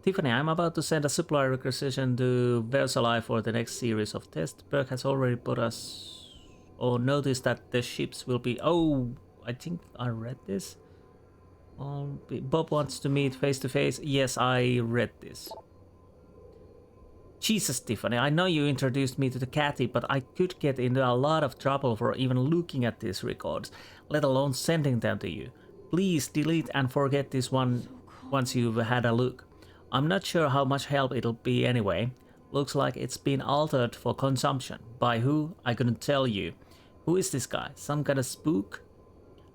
Tiffany, I'm about to send a supply requisition to VersaLife for the next series of tests. Burke has already put us on notice that the ships will be... Oh, I think I read this. Bob wants to meet face to face. Yes, I read this. Jesus, Tiffany, I know you introduced me to the Cathy, but I could get into a lot of trouble for even looking at these records, let alone sending them to you. Please delete and forget this one once you've had a look. I'm not sure how much help it'll be anyway. Looks like it's been altered for consumption. By who? I couldn't tell you. Who is this guy? Some kind of spook?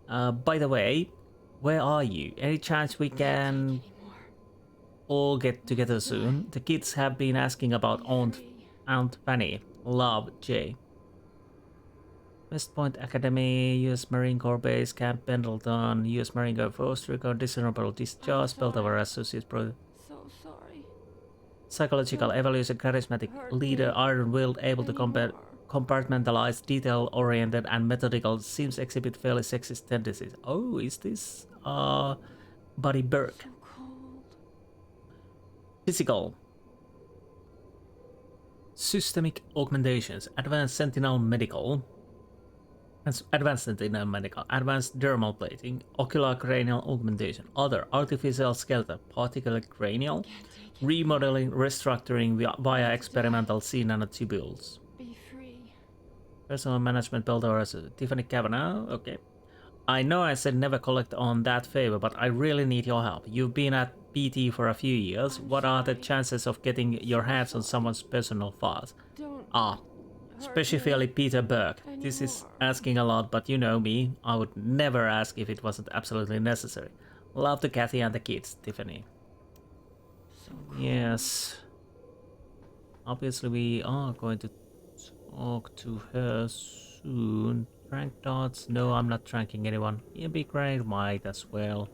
By the way, where are you? Any chance we can all get together soon? The kids have been asking about Aunt Fanny. Love, Jay. West Point Academy, U.S. Marine Corps Base, Camp Pendleton, U.S. Marine Corps Force Record, Dishonorable Discharge, Belltower Associate Pro. So sorry. Psychological evolution, charismatic leader, iron-willed, able to compartmentalize, detail-oriented and methodical, seems exhibit fairly sexist tendencies. Oh, is this Buddy Burke? So cold. Physical. Systemic augmentations, advanced sentinel medical, advanced dermal plating, ocular cranial augmentation, other artificial skeleton, particular cranial, remodeling, restructuring via experimental C nanotubules. Be free. Personal management Belltower, Tiffany Kavanagh, okay. I know I said never collect on that favor, but I really need your help. You've been at PT for a few years. What are the chances of getting your hands on someone's personal files? Specifically Peter Burke. This is asking a lot, but you know me. I would never ask if it wasn't absolutely necessary. Love to Cathy and the kids, Tiffany. Yes. Obviously we are going to talk to her soon. Trank dots? No, I'm not tranking anyone. EMP grenade might as well.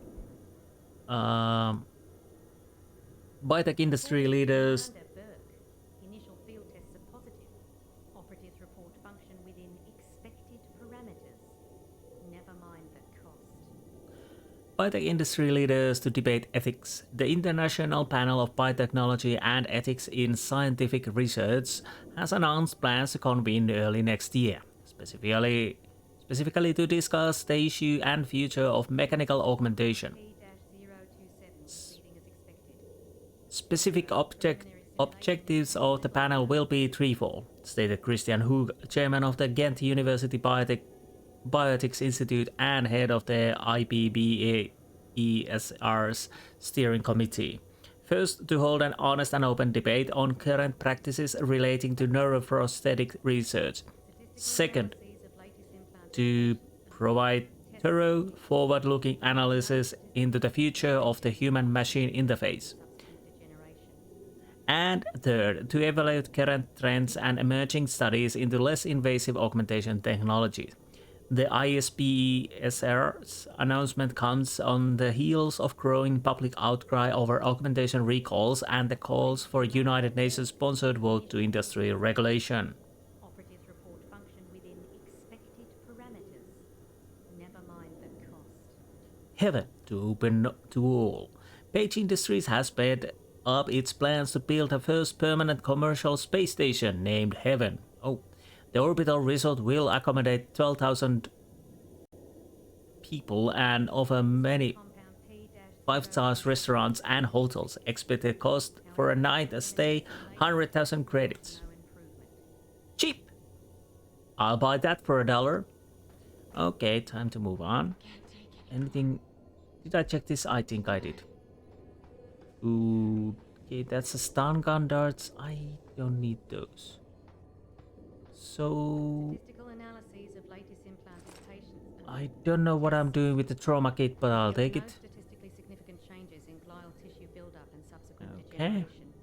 Biotech industry leaders. Initial field tests are positive. Operatives report function within expected parameters. Never mind the cost. Biotech industry leaders to debate ethics. The International Panel of Biotechnology and Ethics in Scientific Research has announced plans to convene early next year, specifically to discuss the issue and future of mechanical augmentation. Specific objectives of the panel will be threefold, stated Christian Hoog, chairman of the Ghent University Biotics Institute and head of the IPBESR's steering committee. First, to hold an honest and open debate on current practices relating to neuroprosthetic research. Second, to provide thorough, forward-looking analysis into the future of the human-machine interface. And third, to evaluate current trends and emerging studies into less invasive augmentation technologies. The ISPESR's announcement comes on the heels of growing public outcry over augmentation recalls and the calls for United Nations-sponsored vote to industry regulation. Operatives report function within expected parameters. Never mind the cost. Heaven to open to all. Page Industries has sped up its plans to build a first permanent commercial space station named Heaven. The orbital resort will accommodate 12,000 people and offer many 5-star restaurants and hotels. Expected cost for a night stay 100,000 credits. Cheap! I'll buy that for $1. Okay, time to move on. Anything? Did I check this? I think I did. Ooh, okay, that's a stun gun darts. I don't need those. So I don't know what I'm doing with the trauma kit, but I'll take it. Statistically significant changes in glial tissue buildup and subsequent Okay. degeneration.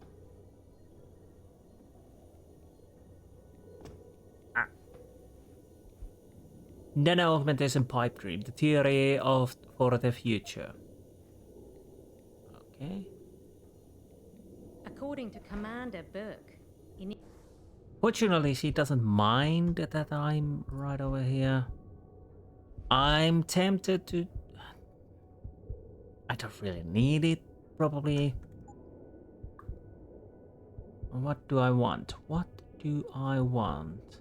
Nano augmentation pipe dream, the theory for the future. Okay. According to Commander Burke, Fortunately, she doesn't mind that I'm right over here. I'm tempted to... I don't really need it, probably. What do I want? What do I want?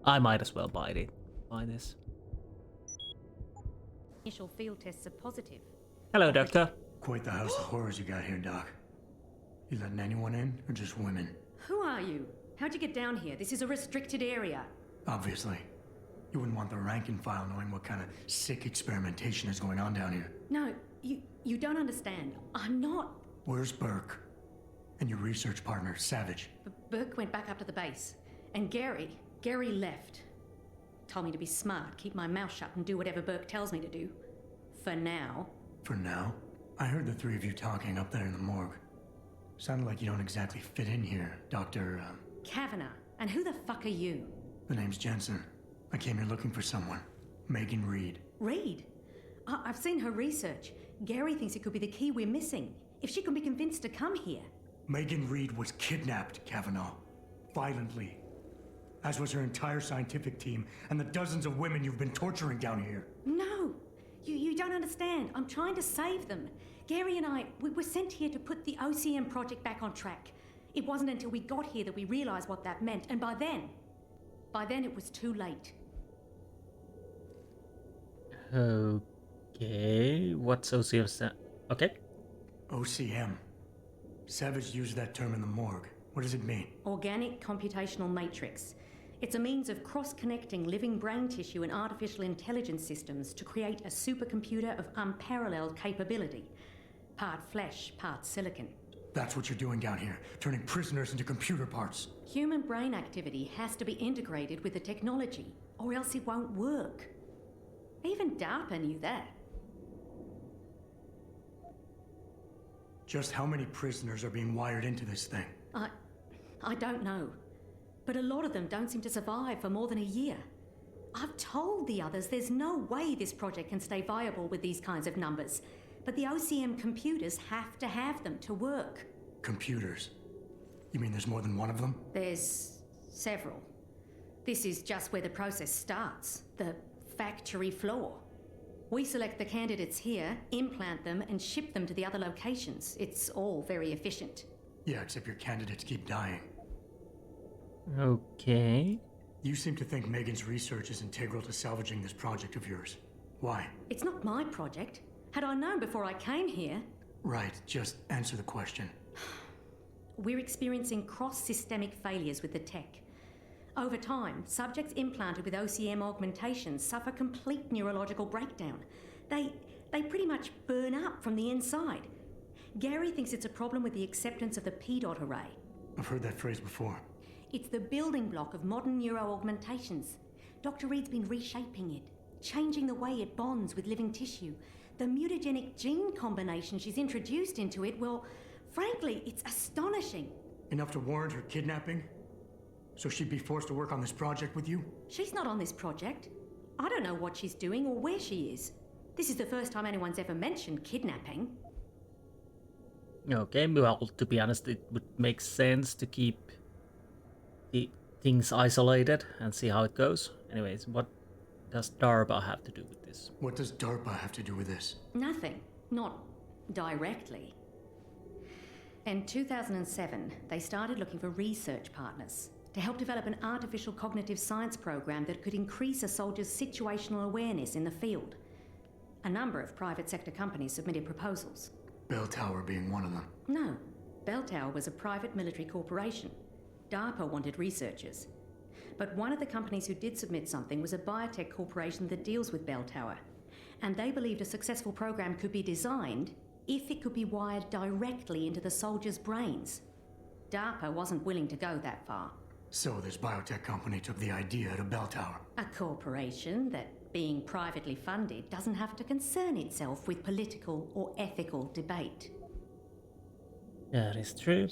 I might as well buy this. initial field tests are positive. Hello, Doctor. Quite the house of horrors you got here, Doc. You letting anyone in, or just women? Who are you? How'd you get down here? This is a restricted area. Obviously. You wouldn't want the rank and file knowing what kind of sick experimentation is going on down here. No, you don't understand. I'm not... Where's Burke? And your research partner, Savage? Burke went back up to the base. And Gary left. Told me to be smart, keep my mouth shut, and do whatever Burke tells me to do. For now. For now? I heard the three of you talking up there in the morgue. Sounded like you don't exactly fit in here, Dr. Kavanagh. And who the fuck are you? The name's Jensen. I came here looking for someone. Megan Reed. Reed? I've seen her research. Gary thinks it could be the key we're missing. If she can be convinced to come here. Megan Reed was kidnapped, Kavanaugh. Violently. As was her entire scientific team and the dozens of women you've been torturing down here. No! You don't understand. I'm trying to save them. Gary and I, we were sent here to put the OCM project back on track. It wasn't until we got here that we realized what that meant, and by then it was too late. Okay, what's OCM? Okay. OCM. Savage used that term in the morgue. What does it mean? Organic computational matrix. It's a means of cross-connecting living brain tissue and artificial intelligence systems to create a supercomputer of unparalleled capability. Part flesh, part silicon. That's what you're doing down here, turning prisoners into computer parts. Human brain activity has to be integrated with the technology, or else it won't work. Even DARPA knew that. Just how many prisoners are being wired into this thing? I don't know. But a lot of them don't seem to survive for more than a year. I've told the others there's no way this project can stay viable with these kinds of numbers. But the OCM computers have to have them to work. Computers? You mean there's more than one of them? There's several. This is just where the process starts. The factory floor. We select the candidates here, implant them, and ship them to the other locations. It's all very efficient. Yeah, except your candidates keep dying. Okay. You seem to think Megan's research is integral to salvaging this project of yours. Why? It's not my project. Had I known before I came here... Right, just answer the question. We're experiencing cross-systemic failures with the tech. Over time, subjects implanted with OCM augmentations suffer complete neurological breakdown. They pretty much burn up from the inside. Gary thinks it's a problem with the acceptance of the P-dot array. I've heard that phrase before. It's the building block of modern neuro-augmentations. Dr. Reed's been reshaping it, changing the way it bonds with living tissue. The mutagenic gene combination she's introduced into it, well, frankly, it's astonishing. Enough to warrant her kidnapping? So she'd be forced to work on this project with you? She's not on this project. I don't know what she's doing or where she is. This is the first time anyone's ever mentioned kidnapping. Okay, well, to be honest, it would make sense to keep the things isolated and see how it goes. Anyways, what does DARPA have to do with this? What does DARPA have to do with this? Nothing. Not directly. In 2007, they started looking for research partners to help develop an artificial cognitive science program that could increase a soldier's situational awareness in the field. A number of private sector companies submitted proposals. Belltower being one of them. No, Belltower was a private military corporation. DARPA wanted researchers. But one of the companies who did submit something was a biotech corporation that deals with Belltower. And they believed a successful program could be designed if it could be wired directly into the soldiers' brains. DARPA wasn't willing to go that far. So this biotech company took the idea to Belltower. A corporation that, being privately funded, doesn't have to concern itself with political or ethical debate. That is true.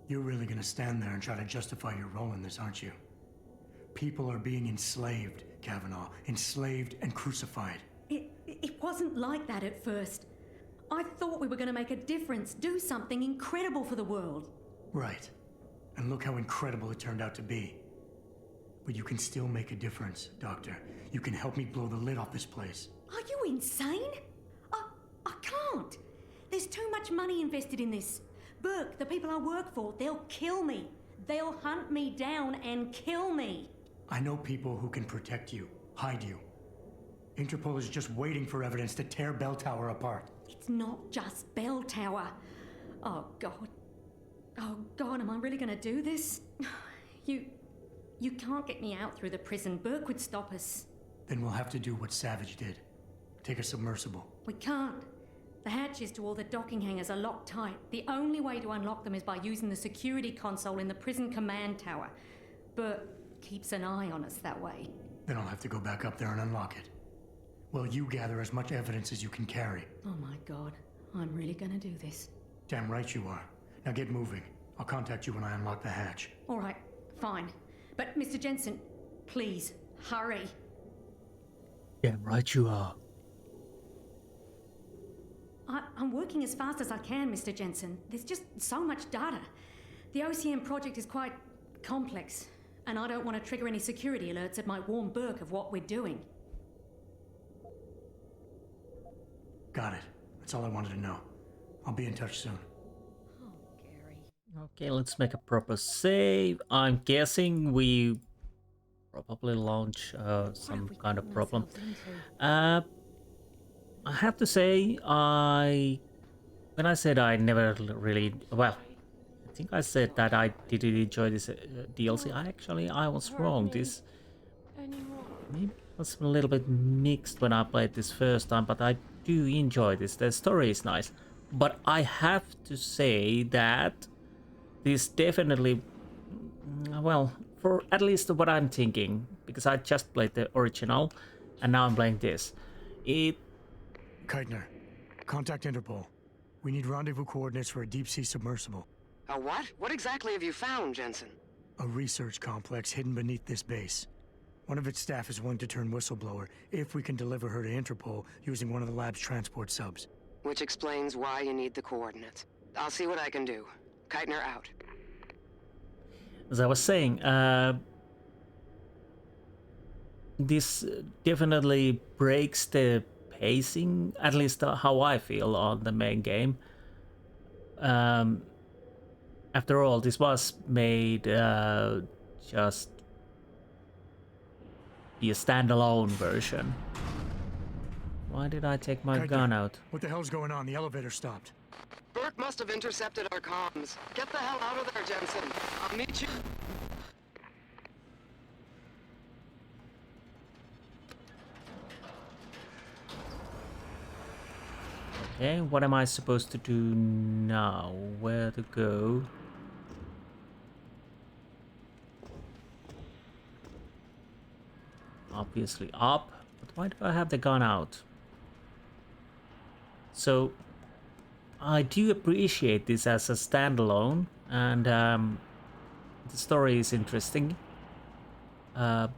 You're really gonna stand there and try to justify your role in this, aren't you? People are being enslaved, Kavanaugh. Enslaved and crucified. It wasn't like that at first. I thought we were going to make a difference, do something incredible for the world. Right. And look how incredible it turned out to be. But you can still make a difference, Doctor. You can help me blow the lid off this place. Are you insane? I can't. There's too much money invested in this. Burke, the people I work for, they'll kill me. They'll hunt me down and kill me. I know people who can protect you, hide you. Interpol is just waiting for evidence to tear Belltower apart. It's not just Belltower. Oh, God. Oh, God, am I really going to do this? You can't get me out through the prison. Burke would stop us. Then we'll have to do what Savage did. Take a submersible. We can't. The hatches to all the docking hangars are locked tight. The only way to unlock them is by using the security console in the prison command tower. Burke keeps an eye on us that way. Then I'll have to go back up there and unlock it. Well, you gather as much evidence as you can carry. Oh my God, I'm really gonna do this. Damn right you are. Now get moving. I'll contact you when I unlock the hatch. All right, fine. But Mr. Jensen, please, hurry. Damn right you are. I'm working as fast as I can, Mr. Jensen. There's just so much data. The OCM project is quite complex, and I don't want to trigger any security alerts that might warn Burke of what we're doing. Got it. That's all I wanted to know. I'll be in touch soon. Oh, Gary. Okay, let's make a proper save. I'm guessing we probably launch some kind of problem. I have to say, when I said I never really, well, I think I said that I didn't enjoy this DLC. I was wrong. This maybe was a little bit mixed when I played this first time, but I do enjoy this. The story is nice, but I have to say that this definitely, well, for at least what I'm thinking, because I just played the original and now I'm playing this. Keitner, contact Interpol. We need rendezvous coordinates for a deep-sea submersible. A what? What exactly have you found, Jensen? A research complex hidden beneath this base. One of its staff is willing to turn whistleblower if we can deliver her to Interpol using one of the lab's transport subs. Which explains why you need the coordinates. I'll see what I can do. Keitner out. As I was saying, this definitely breaks the pacing, at least how I feel on the main game. After all, this was made just be a standalone version. Why did I take my gun out? What the hell's going on? The elevator stopped. Burke must have intercepted our comms. Get the hell out of there, Jensen. I'll meet you. Okay, what am I supposed to do now? Where to go? obviously up, but why do I have the gun out? So I do appreciate this as a standalone, and the story is interesting. But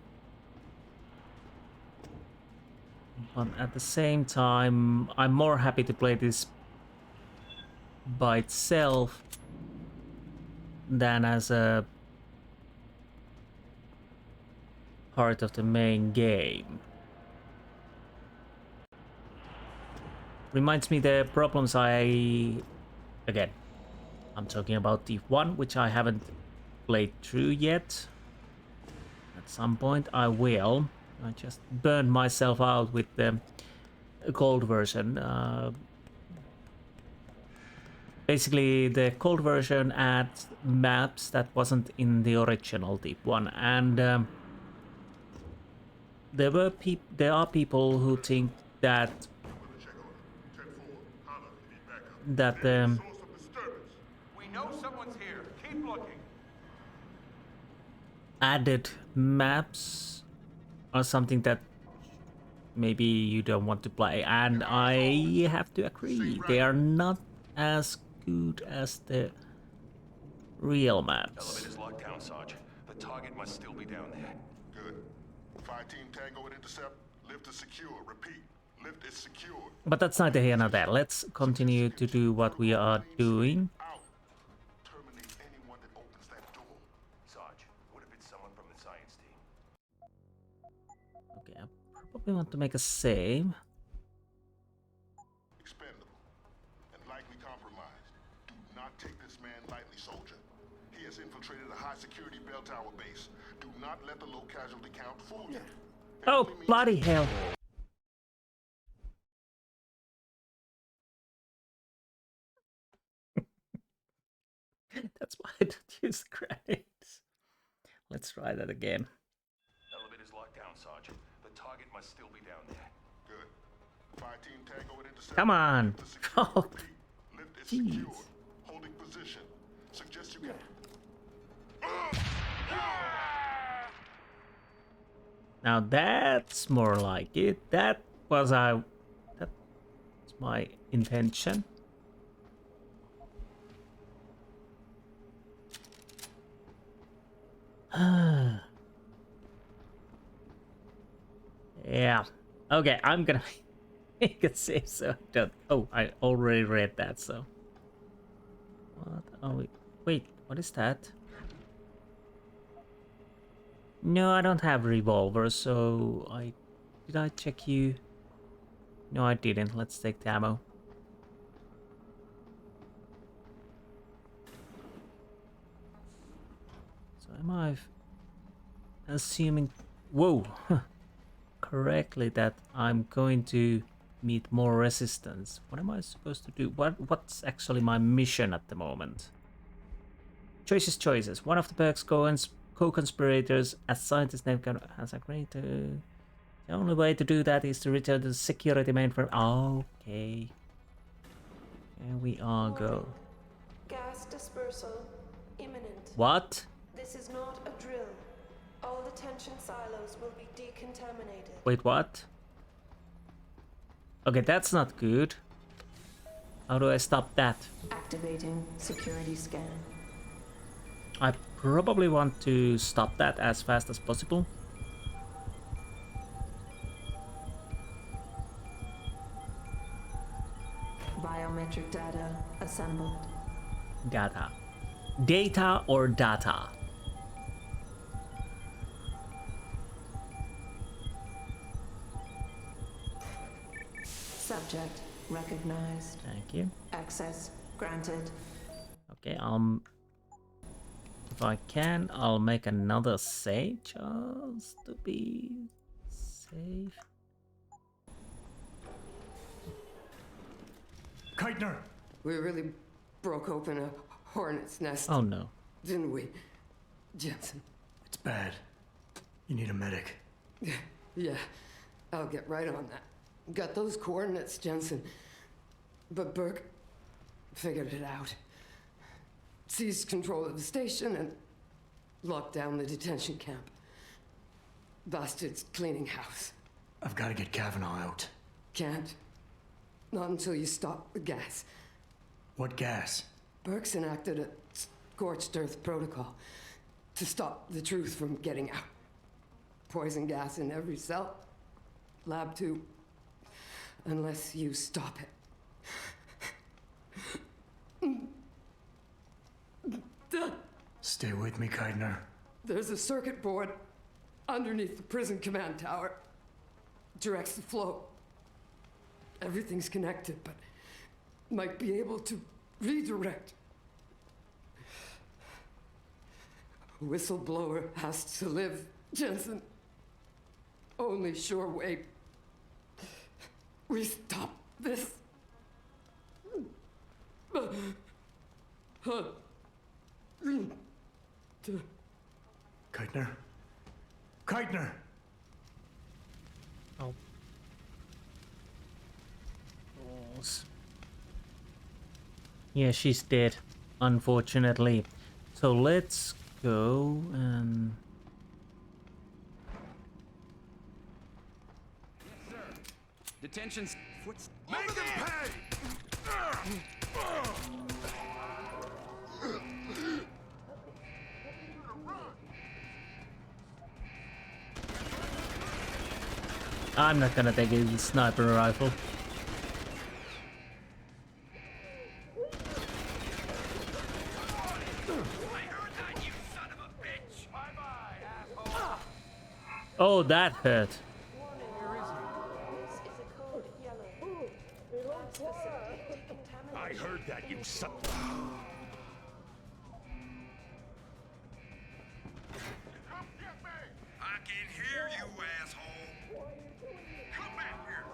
at the same time, I'm more happy to play this by itself than as a part of the main game. Reminds me the problems again, I'm talking about Thief 1, which I haven't played through yet. At some point I will. I just burned myself out with the gold version. Basically, the cold version adds maps that wasn't in the original Deep one, and there are people who think that we know someone's here. Keep looking. Added maps are something that maybe you don't want to play, and I have to agree, they are not as good as the real maps. Elevator's locked down, Sarge. The target must still be down there. Good. 5-team Tango at intercept. Lift is secure. Repeat. Lift is secure. But that's neither here nor there. Let's continue to do what we are doing. Terminate anyone that opens that door. Sarge, what if it's someone from the science team? Okay, I probably want to make a save. Expendable and likely compromised. Do not take this man lightly, soldier. He has infiltrated a high-security Belltower base. Do not let the low casualty count fool you. Oh, bloody hell. That's why I don't use credits. Let's try that again. Elevator's locked down, Sarge. The target must still be down there. Good. 5-team Tango at intercept. Come on. Oh, Lift is secure. Holding position. Suggest you can. Now that's more like it. That's my intention. Yeah. Okay, I'm gonna make a save so I don't. Oh, I already read that, so. What are we? Wait, what is that? No, I don't have revolver, so did I check you? No, I didn't. Let's take the ammo. So am I assuming, whoa, correctly that I'm going to meet more resistance? What am I supposed to do? What's actually my mission at the moment? Choices. One of the Berg's co-conspirators, as scientist name has agreed to. The only way to do that is to return to the security mainframe. Okay. Here we are, go. Gas dispersal imminent. What? This is not a drill. All detention silos will be decontaminated. Wait, what? Okay, that's not good. How do I stop that? Activating security scan. I probably want to stop that as fast as possible. Biometric data assembled. Data. Data or data? Subject recognized. Thank you. Access granted. Okay, if I can, I'll make another save just to be safe. Keitner! We really broke open a hornet's nest. Oh no. Didn't we, Jensen? It's bad. You need a medic. Yeah, I'll get right on that. Got those coordinates, Jensen. But Burke figured it out. Seized control of the station and locked down the detention camp. Bastards cleaning house. I've got to get Kavanaugh out. Can't. Not until you stop the gas. What gas? Burke's enacted a scorched earth protocol to stop the truth from getting out. Poison gas in every cell. Lab 2. Unless you stop it. Stay with me, Keidner. There's a circuit board underneath the prison command tower. Directs the flow. Everything's connected, but might be able to redirect. A whistleblower has to live, Jensen. Only sure way we stop this. Keidner? Keidner! Oh. Balls. Yeah, she's dead, unfortunately. So let's go and... Yes, sir. Detention's... What's... Make them pay! I'm not gonna take a sniper rifle. Oh, that hurt. I heard that, you son. I can hear you, asshole. Come back here.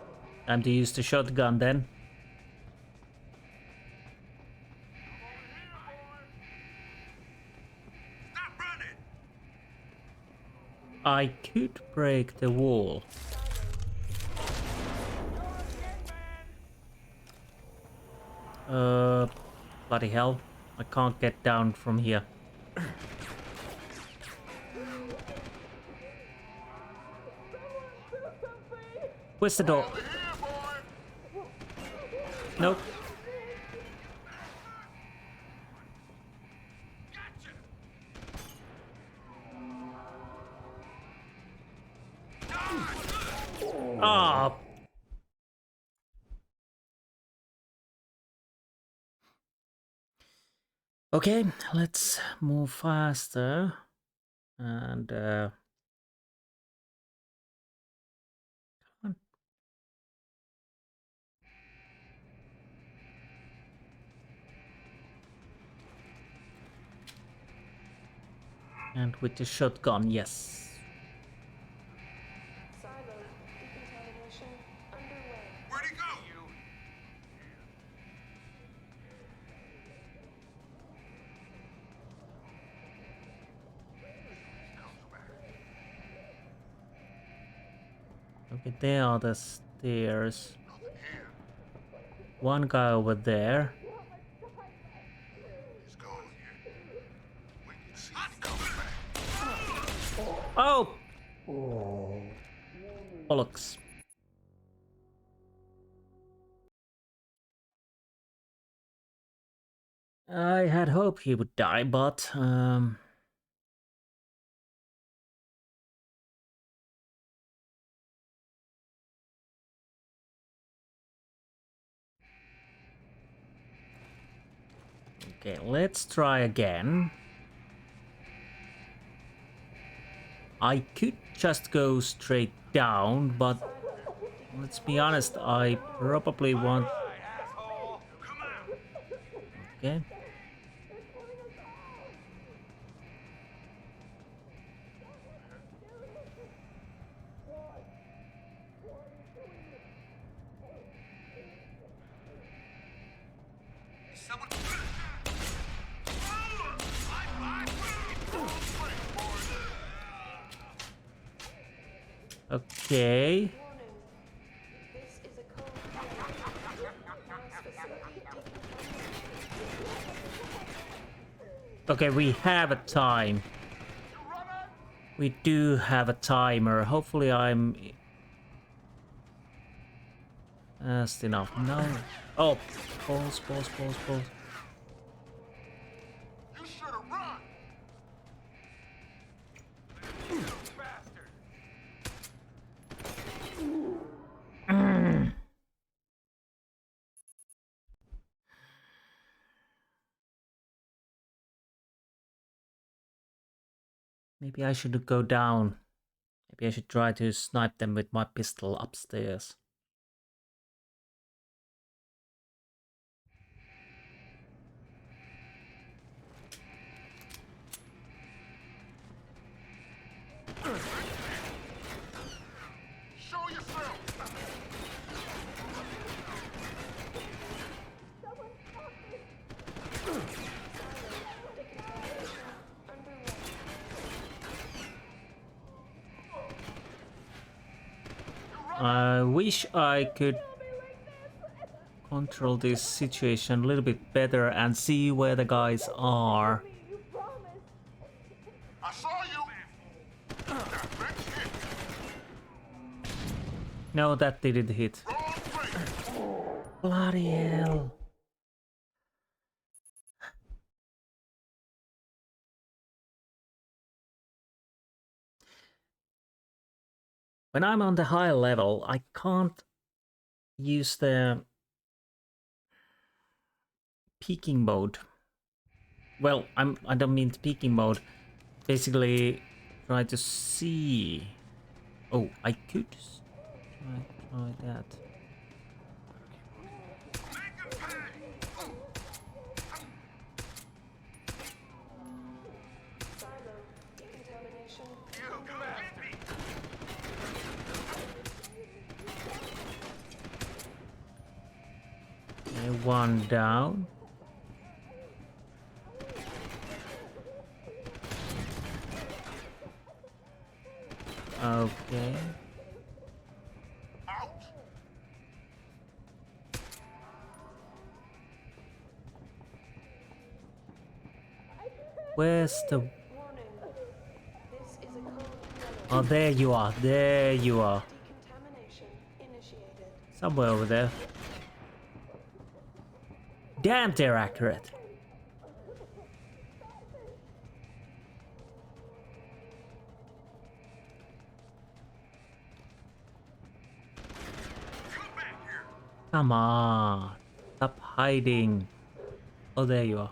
Time to use the shotgun then. Stop running. I could break the wall. Bloody hell. I can't get down from here. Where's the door? Nope. Ah. Okay, let's move faster and come on. And with the shotgun, yes. Where'd he go? Okay, there are the stairs. One guy over there. Oh! Bollocks. I had hoped he would die, but okay, let's try again. I could just go straight down, but let's be honest, I probably want... Okay. Okay. Okay, we have a time. We do have a timer. Hopefully I'm fast enough. No. Oh, pause. You should have run! Maybe I should go down. Maybe I should try to snipe them with my pistol upstairs. Show yourself! I wish I could control this situation a little bit better and see where the guys are. I saw you! Let's hit! No, that didn't hit. Bloody hell. When I'm on the high level, I can't use the peeking mode. Well, I don't mean peeking mode. Basically, try to see. Oh, I could try that. Okay, one down. Okay. Where's the... Oh, there you are. There you are. Somewhere over there. Damn, they're accurate. Come on. Stop hiding. Oh, there you are.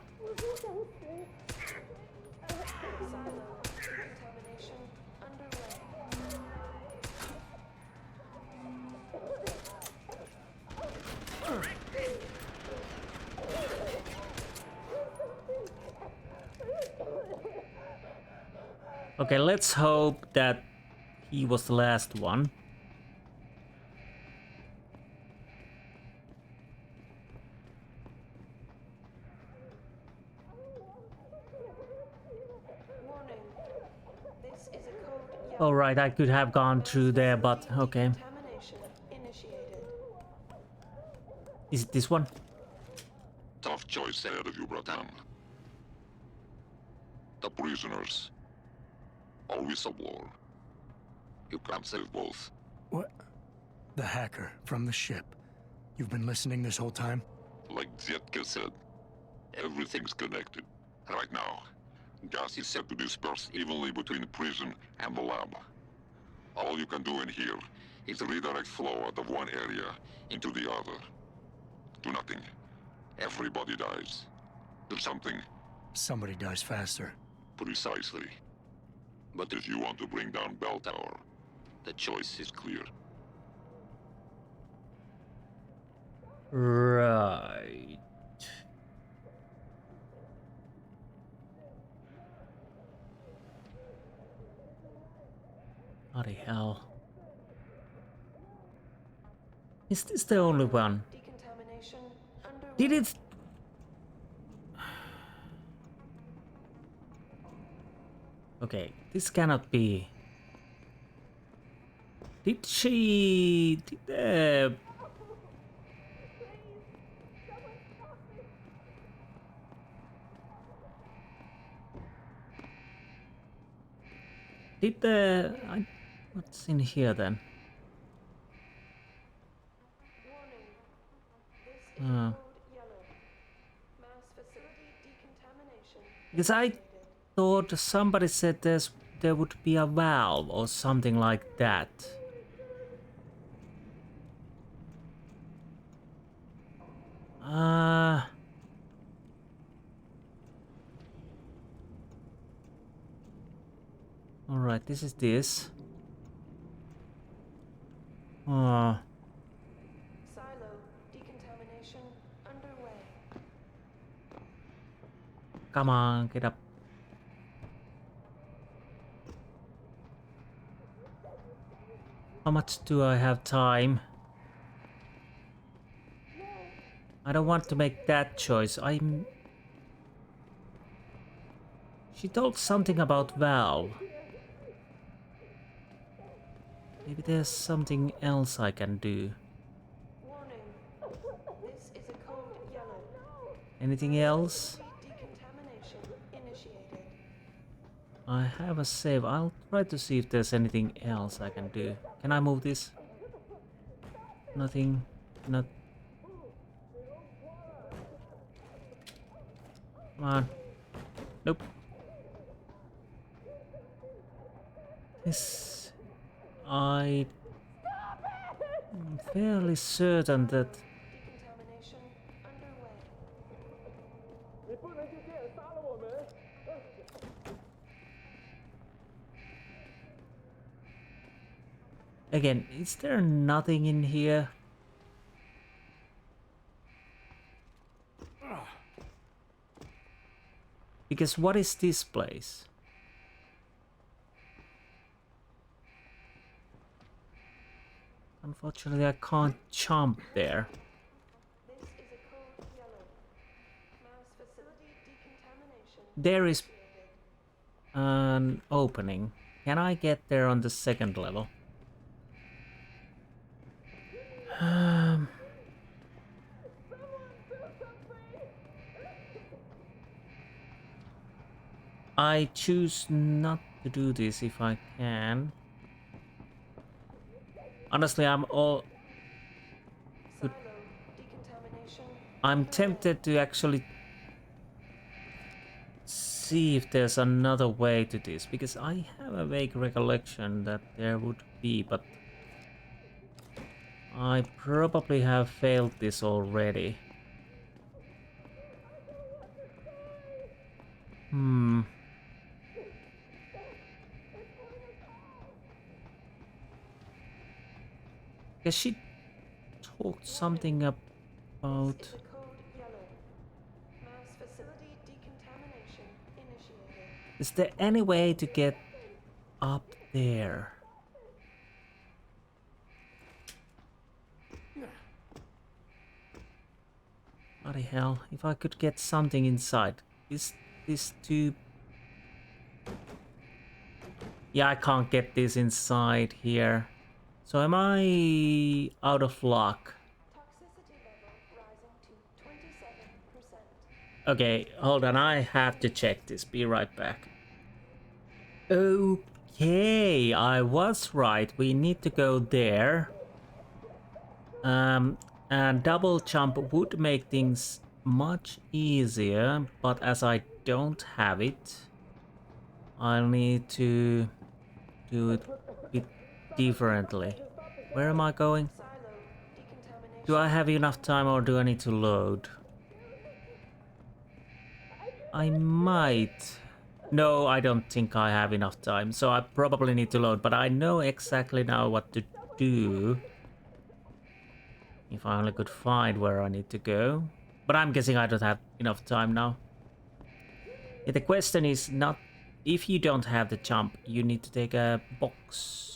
Okay, let's hope that he was the last one. All right, I could have gone through there, but okay. Is it this one? Tough choice ahead of you, Bratan. The prisoners. Always a war. You can't save both. What? The hacker from the ship. You've been listening this whole time? Like Zetka said, everything's connected. Right now, gas is set to disperse evenly between the prison and the lab. All you can do in here is redirect flow out of one area into the other. Do nothing. Everybody dies. Do something. Somebody dies faster. Precisely. But if you want to bring down Belltower, the choice is clear. Right. Bloody hell. Is this the only one? Did it... Okay, this cannot be... Did she... Did the... what's in here then? Because I thought somebody said there would be a valve or something like that. Alright, this is this. Silo decontamination underway. Come on, get up. How much do I have time? I don't want to make that choice. She told something about valve. Maybe there's something else I can do. Warning. This is a code yellow. Anything else? Decontamination initiated. I have a save. I'll try to see if there's anything else I can do. Can I move this? Nothing. Not. Come on. Nope. This... I'm fairly certain that... Decontamination underway. Again, is there nothing in here? Because what is this place? Unfortunately, I can't jump there. This is a code yellow. Mass facility decontamination. There is an opening. Can I get there on the second level? I choose not to do this if I can. Honestly, I'm tempted to actually see if there's another way to this, because I have a vague recollection that there would be, but I probably have failed this already. Because she talked something about... This is a code yellow. Mass facility decontamination initiated. Is there any way to get up there? Bloody hell, if I could get something inside. This tube... Yeah, I can't get this inside here. So am I out of luck? Toxicity level rising to 27%. Okay, hold on, I have to check this. Be right back. Okay, I was right. We need to go there. And double jump would make things much easier, but as I don't have it, I'll need to do it a bit differently. Where am I going? Do I have enough time or do I need to load? I might. No, I don't think I have enough time, so I probably need to load, but I know exactly now what to do. If I only could find where I need to go. But I'm guessing I don't have enough time now. Yeah, the question is not if you don't have the jump, you need to take a box.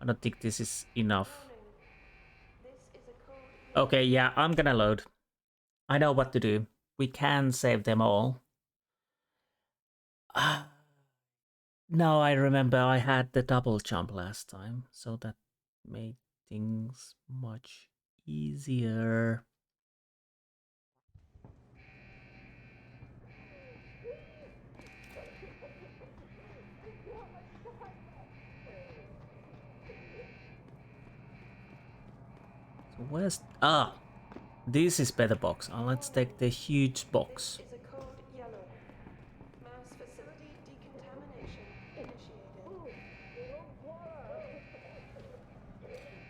I don't think this is enough. Okay, yeah, I'm gonna load. I know what to do. We can save them all. Now I remember I had the double jump last time, so that made things much easier. Where's... Ah! This is better box. Let's take the huge box. Is a code yellow. Mass facility decontamination initiated.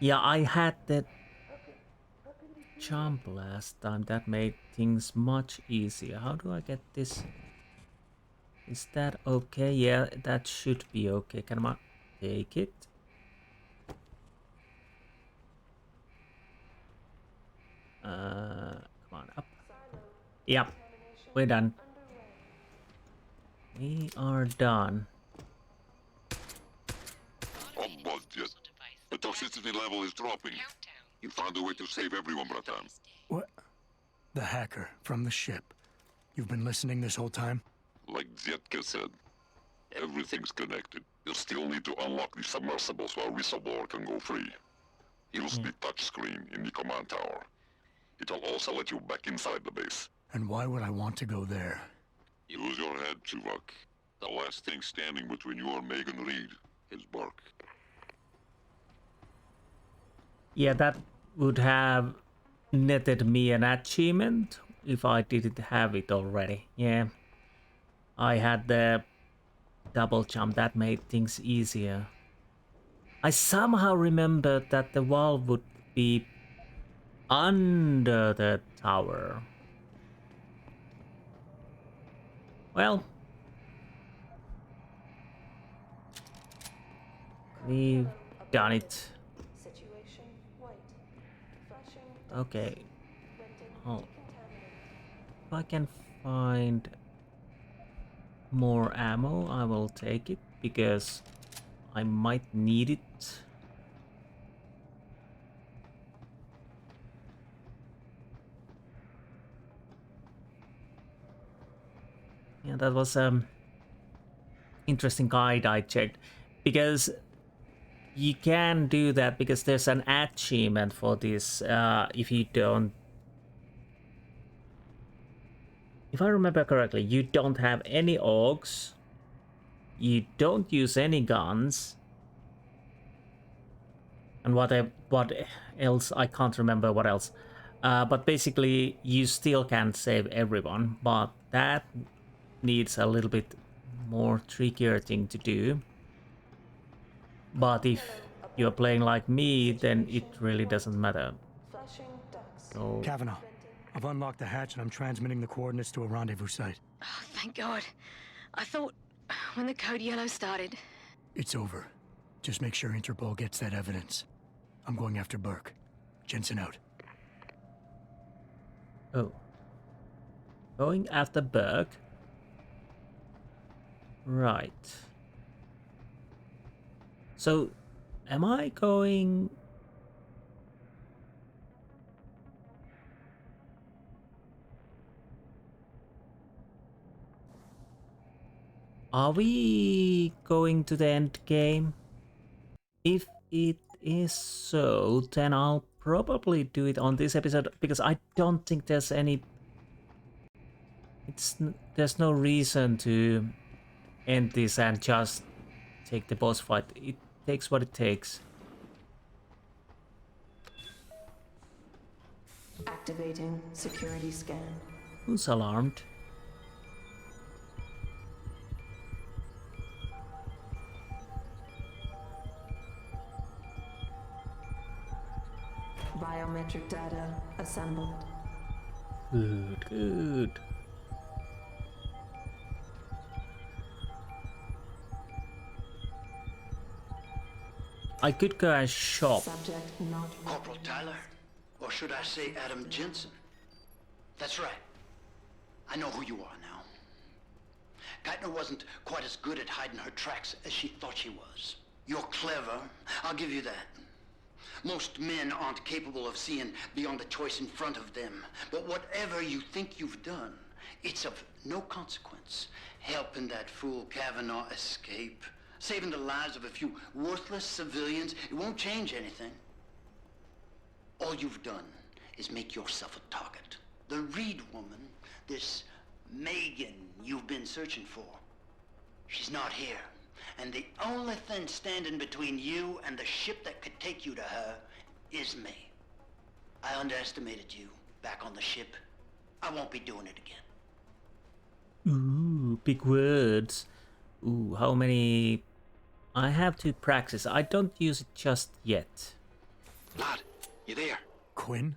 Yeah, I had that jump last time. That made things much easier. How do I get this? Is that okay? Yeah, that should be okay. Can I take it? Come on, up. Yep, we're done. We are done. Oh, budget. The toxicity level is dropping. You found a way to save everyone, Bratan. What? The hacker from the ship. You've been listening this whole time? Like Zetka said, everything's connected. You'll still need to unlock the submersibles while Whistleblower can go free. Use the touchscreen in the command tower. It'll also let you back inside the base. And why would I want to go there? Use your head, Chuvak. The last thing standing between you and Megan Reed is Burke. Yeah, that would have netted me an achievement if I didn't have it already. Yeah, I had the double jump. That made things easier. I somehow remembered that the valve would be under the tower. Well, we've done it. Situation white. Flashing Okay. Oh. If I can find more ammo, I will take it because I might need it. Yeah, that was interesting guide I checked, because you can do that because there's an achievement for this if you don't, if I remember correctly, you don't have any augs, you don't use any guns, and what else, I can't remember what else, but basically you still can save everyone, but that needs a little bit more trickier thing to do. But if you're playing like me, then it really doesn't matter. So Kavanaugh, I've unlocked the hatch and I'm transmitting the coordinates to a rendezvous site. Oh, thank God. I thought when the code yellow started... It's over. Just make sure Interpol gets that evidence. I'm going after Burke. Jensen out. Oh. Going after Burke. Right. So, am I going... Are we going to the end game? If it is so, then I'll probably do it on this episode, because I don't think there's any... There's no reason to end this and just take the boss fight. It takes what it takes. Activating security scan. Who's alarmed? Biometric data assembled. Good, good. I could go and shop. Subject not Corporal Tyler? Or should I say Adam Jensen? That's right. I know who you are now. Geithner wasn't quite as good at hiding her tracks as she thought she was. You're clever, I'll give you that. Most men aren't capable of seeing beyond the choice in front of them. But whatever you think you've done, it's of no consequence. Helping that fool Kavanaugh escape, saving the lives of a few worthless civilians, it won't change anything. All you've done is make yourself a target. The Reed woman, this Megan you've been searching for, she's not here. And the only thing standing between you and the ship that could take you to her is me. I underestimated you back on the ship. I won't be doing it again. Ooh, big words. Ooh, how many... I have to practice. I don't use it just yet. Lad, you there? Quinn?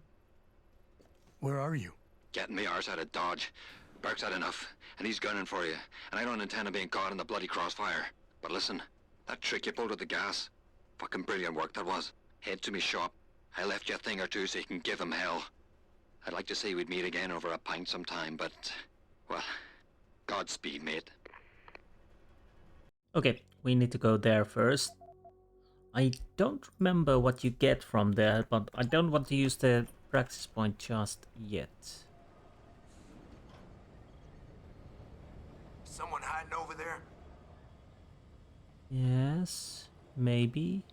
Where are you? Getting me arse out of Dodge. Burke's had enough, and he's gunning for you. And I don't intend on being caught in the bloody crossfire. But listen, that trick you pulled with the gas, fucking brilliant work that was. Head to me shop. I left you a thing or two so you can give him hell. I'd like to say we'd meet again over a pint sometime, but... well, Godspeed, mate. Okay, we need to go there first. I don't remember what you get from there, but I don't want to use the practice point just yet. Someone hiding over there? Yes, maybe.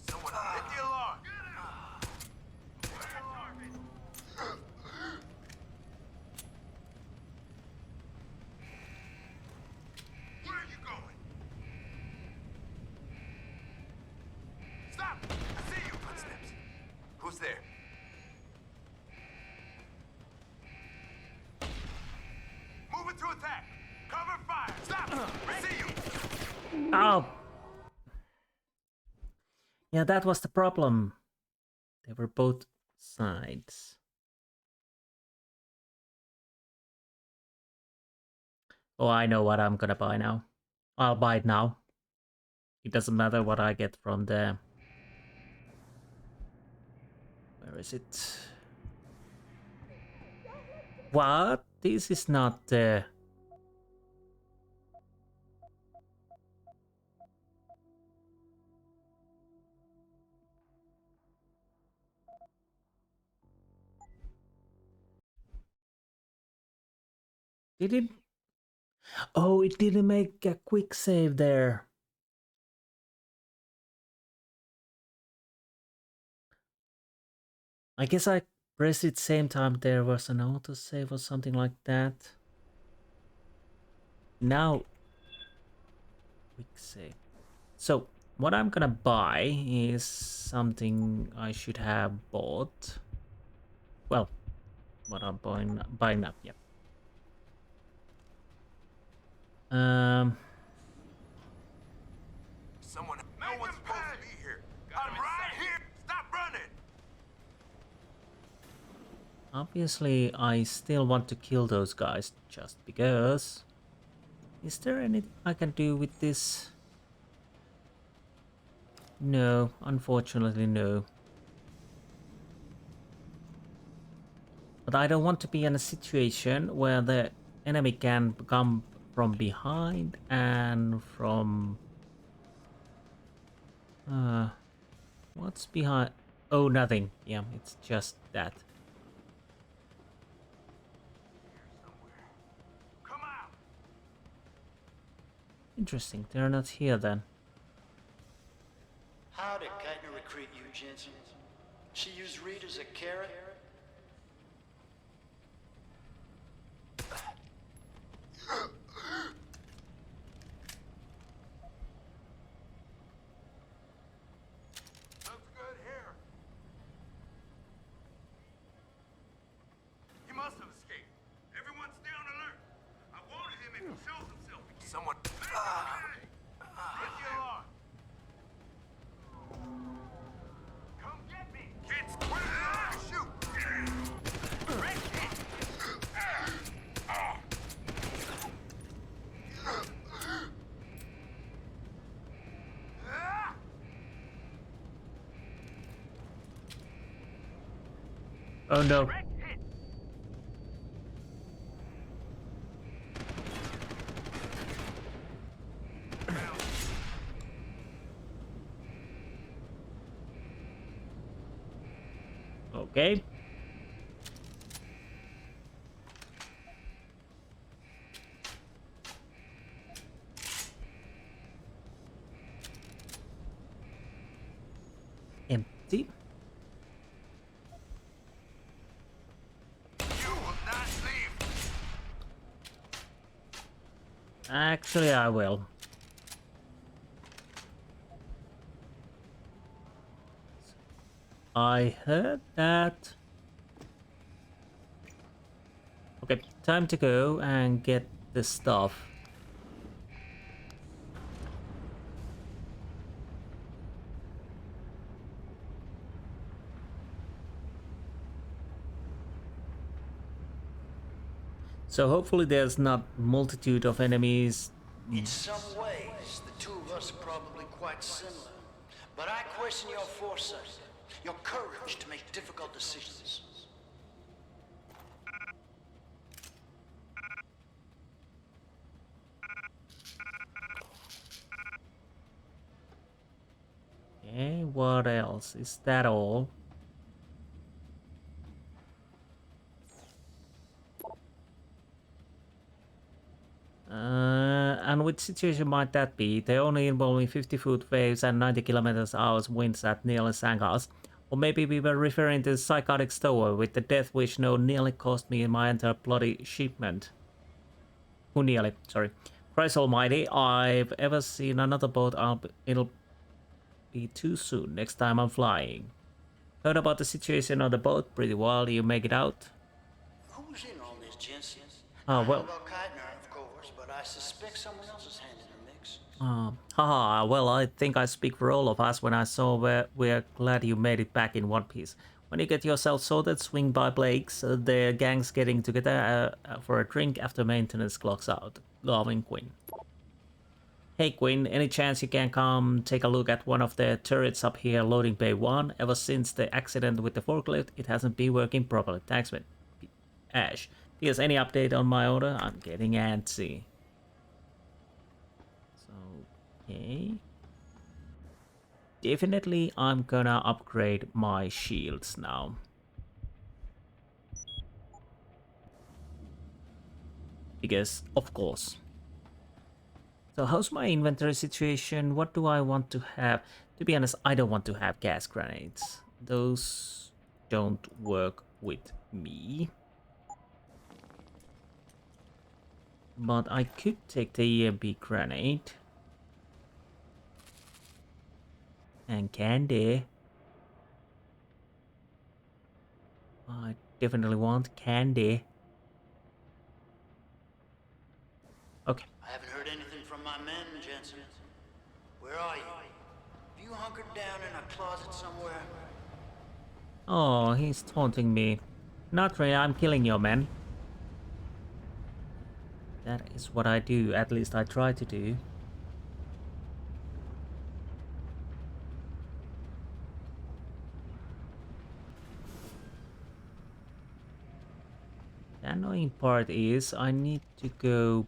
Someone hit the alarm! Where are you going? Stop! I see you! Footsteps. Who's there? Moving to attack! Cover fire! Stop! I see you! Oh! Yeah, that was the problem. They were both sides. Oh, I know what I'm gonna buy now. I'll buy it now. It doesn't matter what I get from there. Where is it? What? This is not the... Did it? Oh, it didn't make a quick save there. I guess I pressed it same time there was an autosave or something like that. Now, quick save. So, what I'm gonna buy is something I should have bought. Well, what I'm buying now, yeah. Someone... No one's supposed to be here. I'm right here! Stop running! Obviously, I still want to kill those guys just because. Is there anything I can do with this? No, unfortunately no. But I don't want to be in a situation where the enemy can come from behind and from... what's behind? Oh, nothing. Yeah, it's just that. Come out! Interesting, they're not here then. How did Keitner recruit you, Jensen? She used Reed as a carrot? Looks good here. He must have escaped. Everyone's down alert. I wanted him if he shows himself again. Someone... Hit the alarm. Come get me. Kids, shoot. Red hit. Oh no. Okay. Empty. Actually, I will. I heard that. Okay, time to go and get the stuff. So hopefully there's not multitude of enemies. In some ways, the two of us are probably quite similar. But I question your foresight, your courage to make difficult decisions. Okay, what else? Is that all? And which situation might that be? They only involving 50-foot waves and 90 km/h winds at nearly sank us. Or maybe we were referring to the psychotic stower with the death which nearly cost me my entire bloody shipment. Who nearly? Sorry. Christ almighty, I've ever seen another boat. It'll be too soon next time I'm flying. Heard about the situation on the boat pretty well. You make it out? Who's in all this, Jensen? Oh, I well. know about Keitner, of course, but I suspect someone else is hand in the mix. Haha, well, I think I speak for all of us when I saw we're glad you made it back in one piece. When you get yourself sorted, swing by Blake's. The gang's getting together for a drink after maintenance clocks out. Loving Quinn. Hey Quinn, any chance you can come take a look at one of the turrets up here, loading bay 1? Ever since the accident with the forklift, it hasn't been working properly. Thanks, man. Ash. P.S. Any update on my order? I'm getting antsy. So, okay. Definitely I'm gonna upgrade my shields now. Because, of course. So how's my inventory situation? What do I want to have? To be honest, I don't want to have gas grenades. Those don't work with me. But I could take the EMP grenade. And candy. I definitely want candy. Okay. I haven't heard anything from my men, Jensen. Where are you? Have you hunkered down in a closet somewhere? Oh, he's taunting me. Not really, I'm killing your men. That is what I do, at least I try to do. The annoying part is I need to go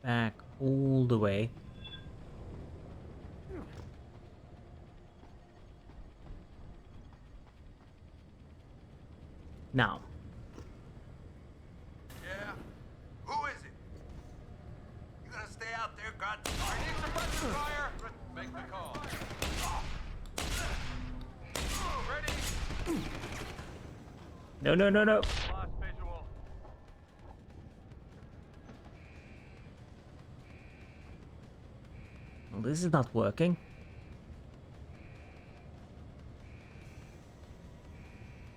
back all the way. Now. Yeah? Who is it? You gonna stay out there, God? I need suppression fire! Make the call. Ready? No, no, no, no. Lost visual. Well, this is not working.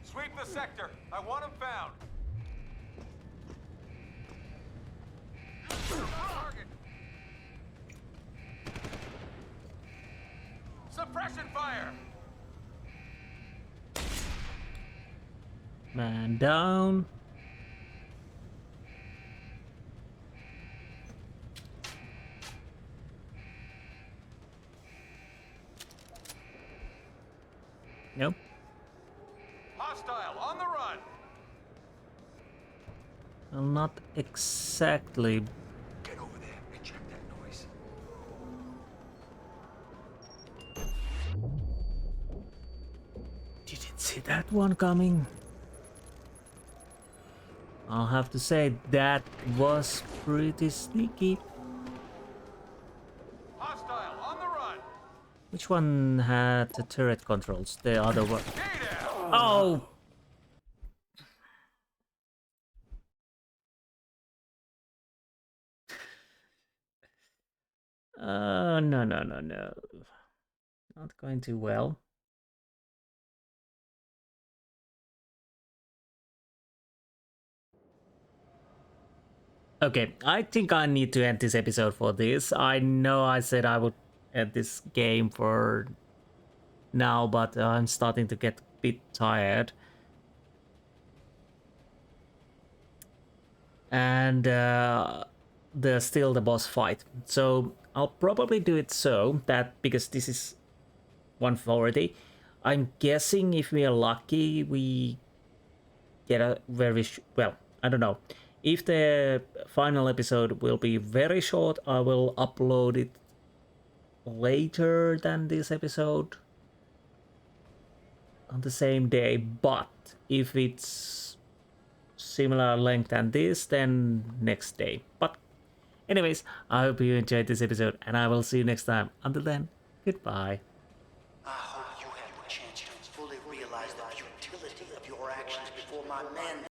Sweep the sector. I want him found. Target. Suppression fire. Man down. Nope. Hostile on the run. Well, not exactly. Get over there and check that noise. Didn't see that one coming. I'll have to say that was pretty sneaky. Hostile on the run. Which one had the turret controls? The other one. Oh! No, no, no, no. Not going too well. Okay, I think I need to end this episode for this. I know I said I would end this game for now, but I'm starting to get a bit tired. And there's still the boss fight. So I'll probably do it so that, because this is 140, I'm guessing if we are lucky, we get a very well, I don't know. If the final episode will be very short, I will upload it later than this episode on the same day. But if it's similar length than this, then next day. But anyways, I hope you enjoyed this episode, and I will see you next time. Until then, goodbye. I hope you had the chance to fully realize the futility of your actions before my men.